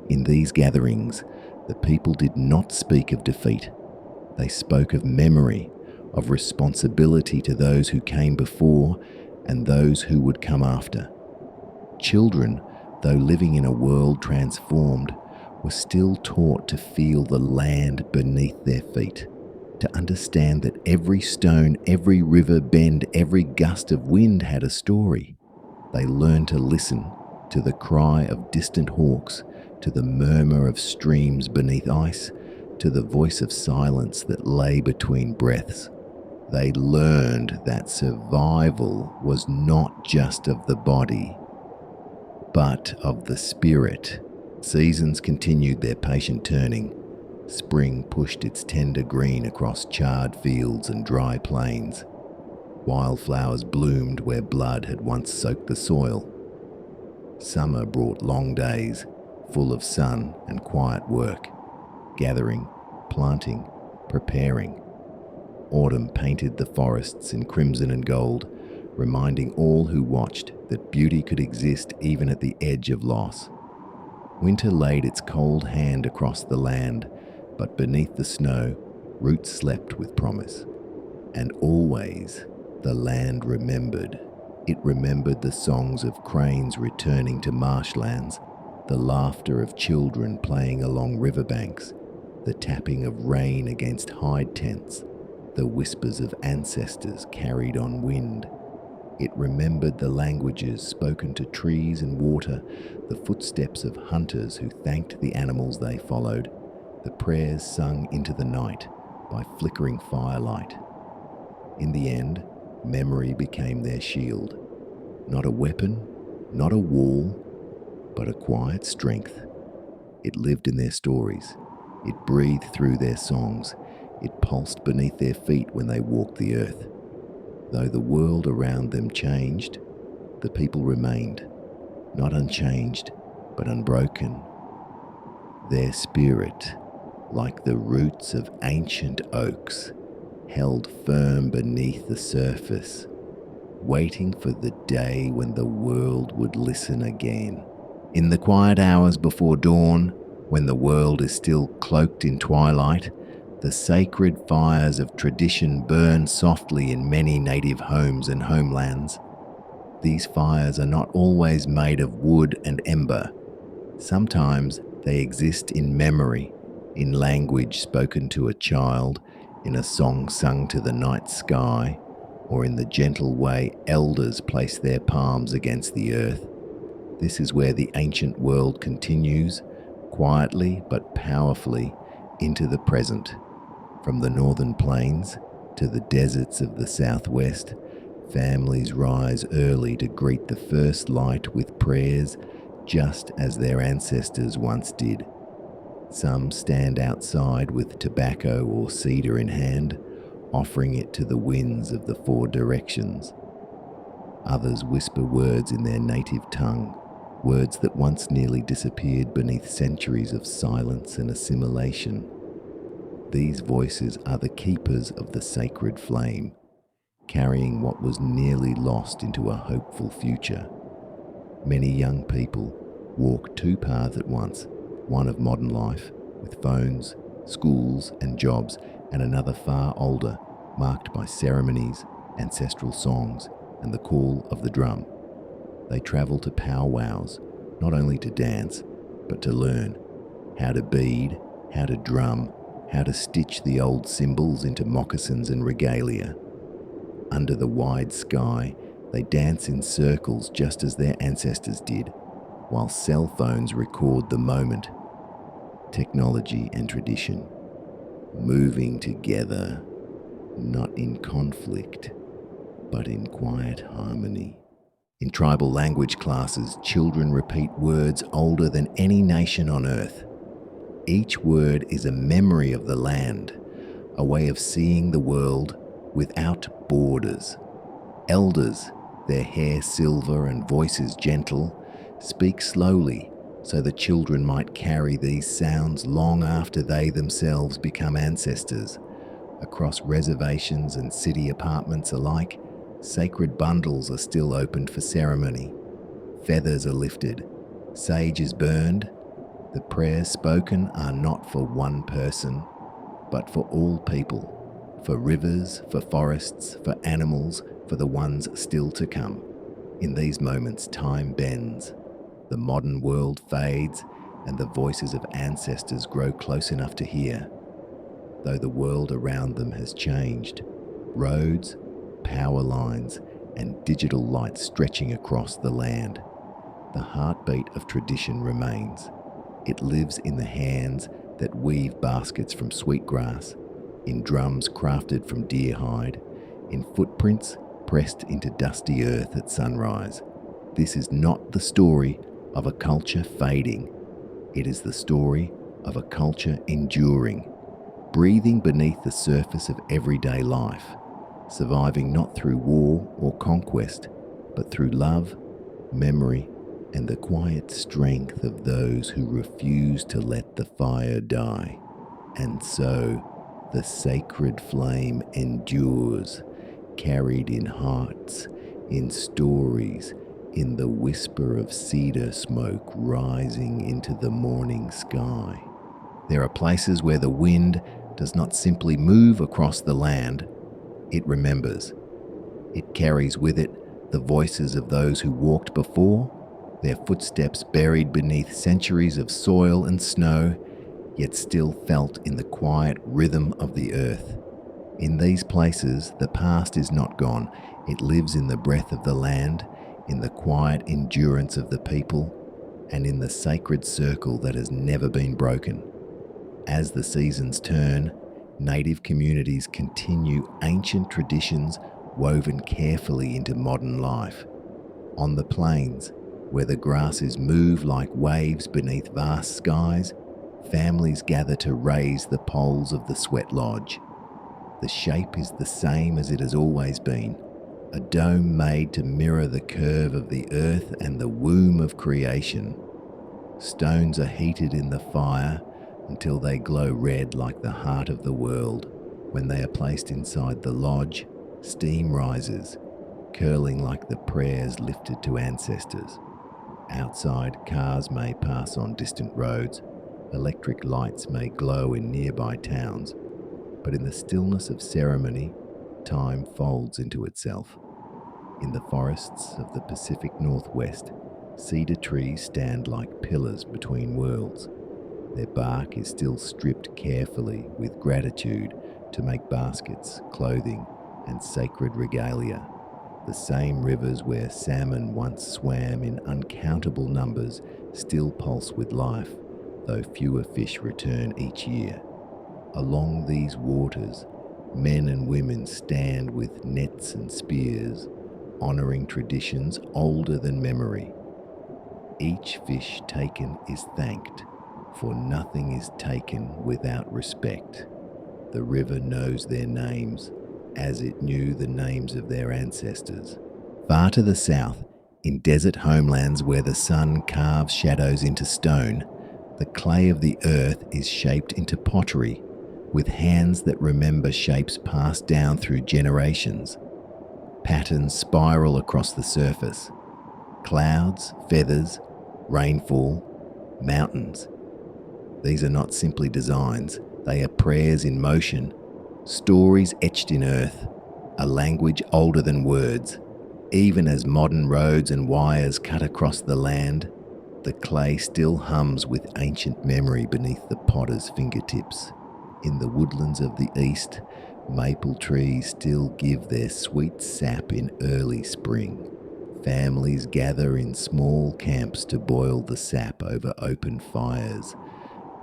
In these gatherings, the people did not speak of defeat. They spoke of memory, of responsibility to those who came before and those who would come after. Children, though living in a world transformed, were still taught to feel the land beneath their feet, to understand that every stone, every river bend, every gust of wind had a story. They learned to listen to the cry of distant hawks, to the murmur of streams beneath ice, to the voice of silence that lay between breaths. They learned that survival was not just of the body, but of the spirit. Seasons continued their patient turning. Spring pushed its tender green across charred fields and dry plains. Wildflowers bloomed where blood had once soaked the soil. Summer brought long days, full of sun and quiet work, gathering, planting, preparing. Autumn painted the forests in crimson and gold, reminding all who watched that beauty could exist even at the edge of loss. Winter laid its cold hand across the land, but beneath the snow, roots slept with promise. And always, the land remembered. It remembered the songs of cranes returning to marshlands, the laughter of children playing along riverbanks, the tapping of rain against hide tents, the whispers of ancestors carried on wind. It remembered the languages spoken to trees and water, the footsteps of hunters who thanked the animals they followed, the prayers sung into the night by flickering firelight. In the end, memory became their shield. Not a weapon, not a wall, but a quiet strength. It lived in their stories. It breathed through their songs. It pulsed beneath their feet when they walked the earth. Though the world around them changed, the people remained, not unchanged, but unbroken. Their spirit, like the roots of ancient oaks, held firm beneath the surface, waiting for the day when the world would listen again. In the quiet hours before dawn, when the world is still cloaked in twilight, the sacred fires of tradition burn softly in many native homes and homelands. These fires are not always made of wood and ember. Sometimes they exist in memory, in language spoken to a child, in a song sung to the night sky, or in the gentle way elders place their palms against the earth. This is where the ancient world continues, quietly but powerfully, into the present. From the northern plains to the deserts of the southwest, families rise early to greet the first light with prayers, just as their ancestors once did. Some stand outside with tobacco or cedar in hand, offering it to the winds of the four directions. Others whisper words in their native tongue, words that once nearly disappeared beneath centuries of silence and assimilation. These voices are the keepers of the sacred flame, carrying what was nearly lost into a hopeful future. Many young people walk two paths at once, one of modern life, with phones, schools and jobs, and another far older, marked by ceremonies, ancestral songs, and the call of the drum. They travel to powwows, not only to dance, but to learn how to bead, how to drum, how to stitch the old symbols into moccasins and regalia. Under the wide sky, they dance in circles just as their ancestors did, while cell phones record the moment. technology and tradition, moving together, not in conflict, but in quiet harmony. In tribal language classes, children repeat words older than any nation on earth. Each word is a memory of the land, a way of seeing the world without borders. Elders, their hair silver and voices gentle, speak slowly so the children might carry these sounds long after they themselves become ancestors. Across reservations and city apartments alike, sacred bundles are still opened for ceremony. Feathers are lifted, sage is burned. The prayers spoken are not for one person, but for all people, for rivers, for forests, for animals, for the ones still to come. In these moments, time bends. The modern world fades, and the voices of ancestors grow close enough to hear. Though the world around them has changed, roads, power lines, and digital lights stretching across the land, the heartbeat of tradition remains. It lives in the hands that weave baskets from sweetgrass, in drums crafted from deer hide, in footprints pressed into dusty earth at sunrise. This is not the story of a culture fading. It is the story of a culture enduring, breathing beneath the surface of everyday life, surviving not through war or conquest, but through love, memory, and the quiet strength of those who refuse to let the fire die. And so the sacred flame endures, carried in hearts, in stories, in the whisper of cedar smoke rising into the morning sky. There are places where the wind does not simply move across the land, it remembers. It carries with it the voices of those who walked before, their footsteps buried beneath centuries of soil and snow, yet still felt in the quiet rhythm of the earth. In these places, the past is not gone. It lives in the breath of the land, in the quiet endurance of the people, and in the sacred circle that has never been broken. As the seasons turn, native communities continue ancient traditions woven carefully into modern life. On the plains, where the grasses move like waves beneath vast skies, families gather to raise the poles of the sweat lodge. The shape is the same as it has always been, a dome made to mirror the curve of the earth and the womb of creation. Stones are heated in the fire until they glow red like the heart of the world. When they are placed inside the lodge, steam rises, curling like the prayers lifted to ancestors. Outside, cars may pass on distant roads, electric lights may glow in nearby towns, but in the stillness of ceremony, time folds into itself. In the forests of the Pacific Northwest, cedar trees stand like pillars between worlds. Their bark is still stripped carefully with gratitude to make baskets, clothing, and sacred regalia. The same rivers where salmon once swam in uncountable numbers still pulse with life, though fewer fish return each year. Along these waters, men and women stand with nets and spears, honouring traditions older than memory. Each fish taken is thanked, for nothing is taken without respect. The river knows their names, as it knew the names of their ancestors. Far to the south, in desert homelands where the sun carves shadows into stone, the clay of the earth is shaped into pottery, with hands that remember shapes passed down through generations. Patterns spiral across the surface. Clouds, feathers, rainfall, mountains. These are not simply designs, they are prayers in motion, stories etched in earth, a language older than words. Even as modern roads and wires cut across the land, the clay still hums with ancient memory beneath the potter's fingertips. In the woodlands of the east, maple trees still give their sweet sap in early spring. Families gather in small camps to boil the sap over open fires,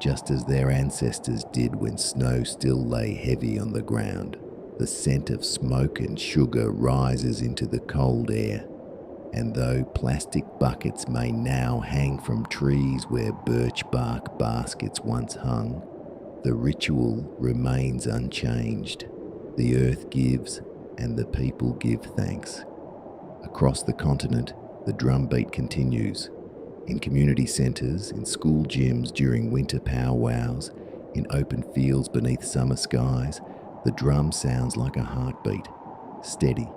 just as their ancestors did when snow still lay heavy on the ground. The scent of smoke and sugar rises into the cold air, and though plastic buckets may now hang from trees where birch bark baskets once hung, the ritual remains unchanged. The earth gives, and the people give thanks. Across the continent, the drumbeat continues. In community centres, in school gyms during winter powwows, in open fields beneath summer skies, the drum sounds like a heartbeat, steady,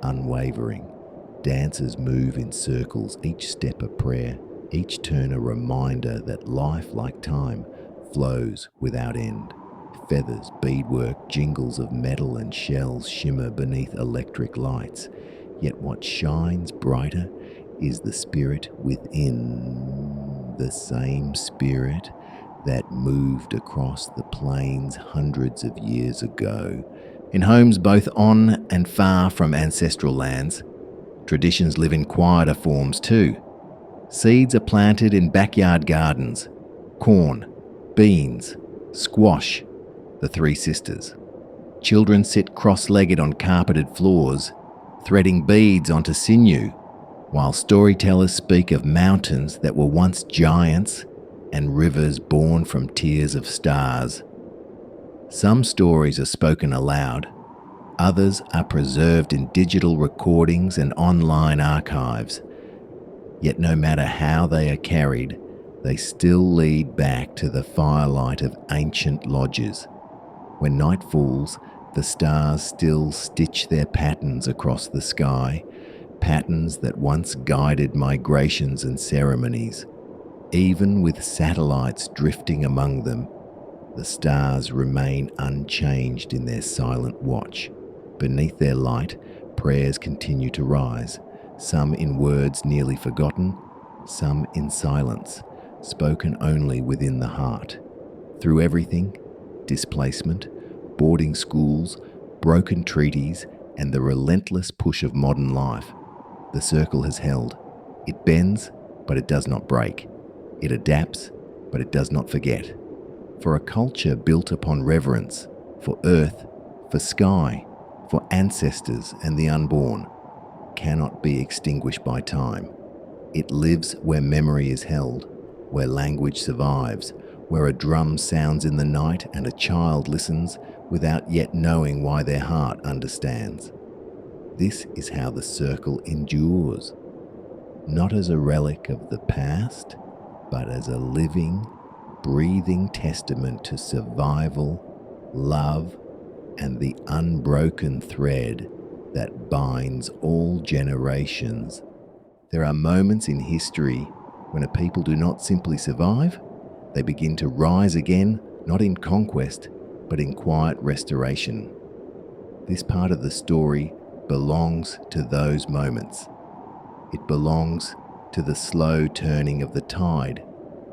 unwavering. Dancers move in circles, each step a prayer, each turn a reminder that life, like time, flows without end. Feathers, beadwork, jingles of metal and shells shimmer beneath electric lights, yet what shines brighter is the spirit within, the same spirit that moved across the plains hundreds of years ago. In homes both on and far from ancestral lands, traditions live in quieter forms too. Seeds are planted in backyard gardens. Corn, beans, squash, the three sisters. Children sit cross-legged on carpeted floors, threading beads onto sinew, while storytellers speak of mountains that were once giants and rivers born from tears of stars. Some stories are spoken aloud, others are preserved in digital recordings and online archives. Yet no matter how they are carried, they still lead back to the firelight of ancient lodges. When night falls, the stars still stitch their patterns across the sky, patterns that once guided migrations and ceremonies. Even with satellites drifting among them, the stars remain unchanged in their silent watch. Beneath their light, prayers continue to rise, some in words nearly forgotten, some in silence, spoken only within the heart. Through everything, displacement, boarding schools, broken treaties, and the relentless push of modern life, the circle has held. It bends, but it does not break. It adapts, but it does not forget. For a culture built upon reverence, for earth, for sky, for ancestors and the unborn, cannot be extinguished by time. It lives where memory is held, where language survives, where a drum sounds in the night and a child listens without yet knowing why their heart understands. This is how the circle endures, not as a relic of the past, but as a living, breathing testament to survival, love, and the unbroken thread that binds all generations. There are moments in history when a people do not simply survive, they begin to rise again, not in conquest, but in quiet restoration. This part of the story belongs to those moments. It belongs to the slow turning of the tide,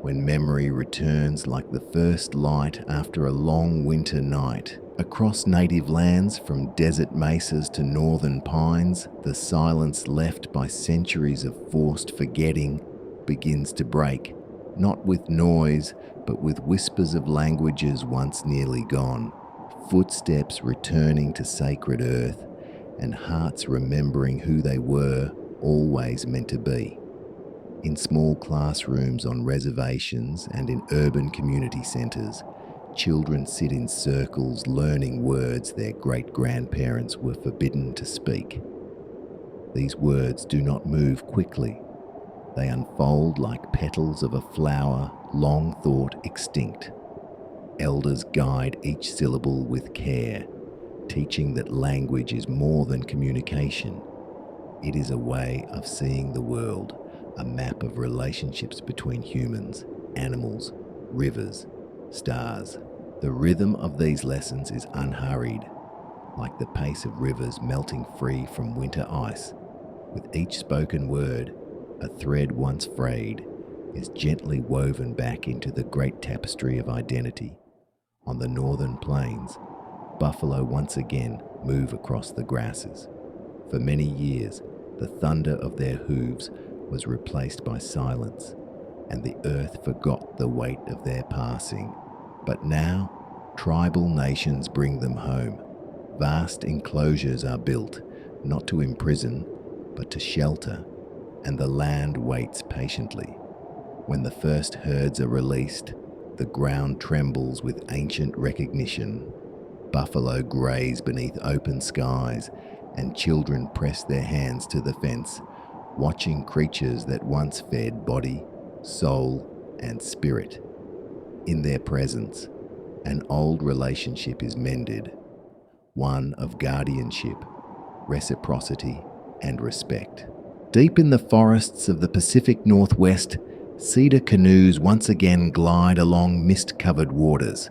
when memory returns like the first light after a long winter night. Across native lands, from desert mesas to northern pines, the silence left by centuries of forced forgetting begins to break, not with noise, but with whispers of languages once nearly gone, footsteps returning to sacred earth, and hearts remembering who they were always meant to be. In small classrooms on reservations and in urban community centres, children sit in circles learning words their great-grandparents were forbidden to speak. These words do not move quickly. They unfold like petals of a flower long thought extinct. Elders guide each syllable with care, teaching that language is more than communication. It is a way of seeing the world, a map of relationships between humans, animals, rivers, stars. The rhythm of these lessons is unhurried, like the pace of rivers melting free from winter ice. With each spoken word, a thread once frayed is gently woven back into the great tapestry of identity. On the northern plains, buffalo once again move across the grasses. For many years, the thunder of their hooves was replaced by silence. and the earth forgot the weight of their passing. But now, tribal nations bring them home. Vast enclosures are built, not to imprison, but to shelter, and the land waits patiently. When the first herds are released, the ground trembles with ancient recognition. Buffalo graze beneath open skies, and children press their hands to the fence, watching creatures that once fed body, soul, and spirit. In their presence, an old relationship is mended, one of guardianship, reciprocity, and respect. Deep in the forests of the Pacific Northwest, cedar canoes once again glide along mist-covered waters.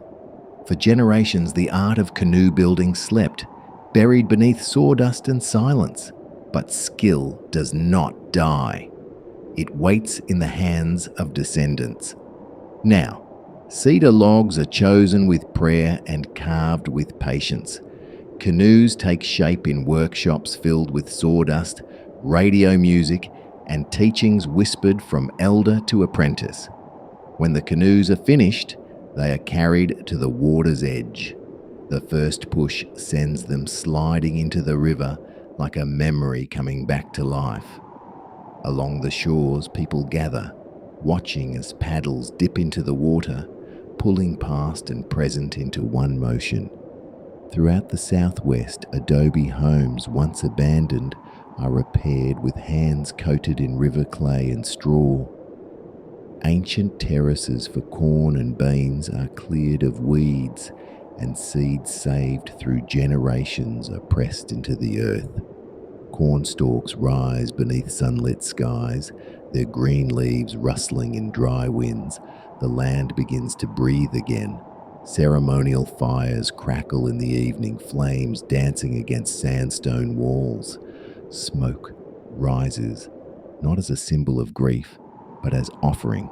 For generations, the art of canoe building slept, buried beneath sawdust and silence. But skill does not die. It waits in the hands of descendants. Now, cedar logs are chosen with prayer and carved with patience. Canoes take shape in workshops filled with sawdust, radio music, and teachings whispered from elder to apprentice. When the canoes are finished, they are carried to the water's edge. The first push sends them sliding into the river like a memory coming back to life. Along the shores, people gather, watching as paddles dip into the water, pulling past and present into one motion. Throughout the Southwest, adobe homes once abandoned are repaired with hands coated in river clay and straw. Ancient terraces for corn and beans are cleared of weeds, and seeds saved through generations are pressed into the earth. Cornstalks rise beneath sunlit skies, their green leaves rustling in dry winds. The land begins to breathe again. Ceremonial fires crackle in the evening, flames dancing against sandstone walls. Smoke rises, not as a symbol of grief, but as offering,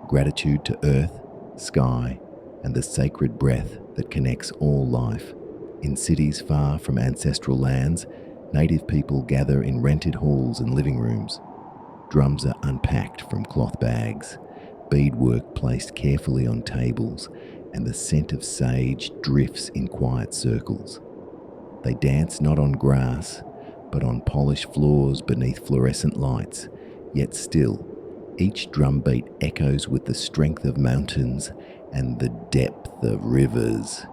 gratitude to earth, sky, and the sacred breath that connects all life. In cities far from ancestral lands, native people gather in rented halls and living rooms. Drums are unpacked from cloth bags, beadwork placed carefully on tables, and the scent of sage drifts in quiet circles. They dance not on grass, but on polished floors beneath fluorescent lights, yet still, each drumbeat echoes with the strength of mountains and the depth of rivers.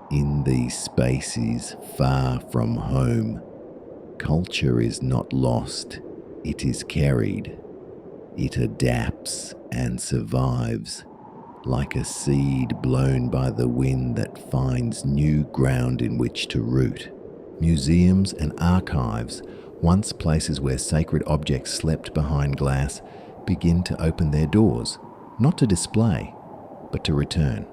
In these spaces far from home, culture is not lost, it is carried. It adapts and survives, like a seed blown by the wind that finds new ground in which to root. Museums and archives, once places where sacred objects slept behind glass, begin to open their doors, not to display, but to return.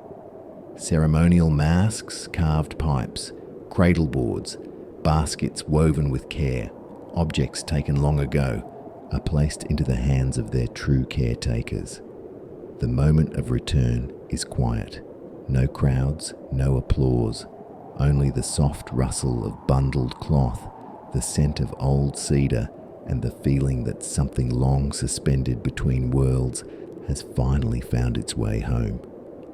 Ceremonial masks, carved pipes, cradle boards, baskets woven with care, objects taken long ago, are placed into the hands of their true caretakers. The moment of return is quiet. No crowds, no applause, only the soft rustle of bundled cloth, the scent of old cedar, and the feeling that something long suspended between worlds has finally found its way home.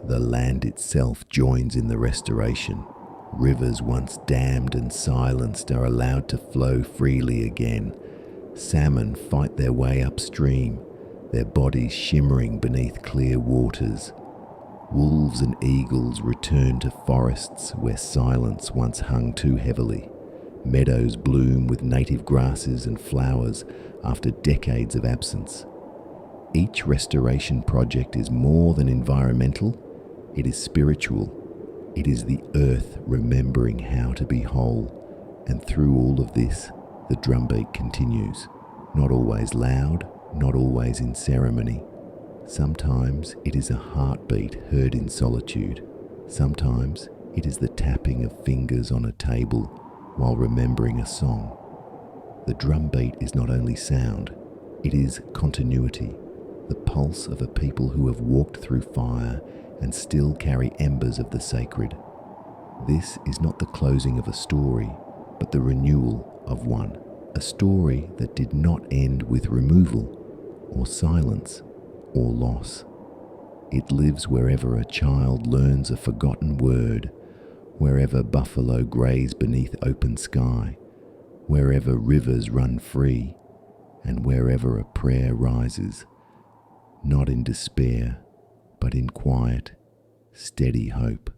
The land itself joins in the restoration. Rivers once dammed and silenced are allowed to flow freely again. Salmon fight their way upstream, their bodies shimmering beneath clear waters. Wolves and eagles return to forests where silence once hung too heavily. Meadows bloom with native grasses and flowers after decades of absence. Each restoration project is more than environmental, it is spiritual. It is the earth remembering how to be whole, and through all of this, the drumbeat continues. Not always loud, not always in ceremony. Sometimes it is a heartbeat heard in solitude. Sometimes it is the tapping of fingers on a table while remembering a song. The drumbeat is not only sound, it is continuity, the pulse of a people who have walked through fire and still carry embers of the sacred. This is not the closing of a story, but the renewal of one. A story that did not end with removal or silence, or loss. It lives wherever a child learns a forgotten word, wherever buffalo graze beneath open sky, wherever rivers run free, and wherever a prayer rises, not in despair, but in quiet, steady hope.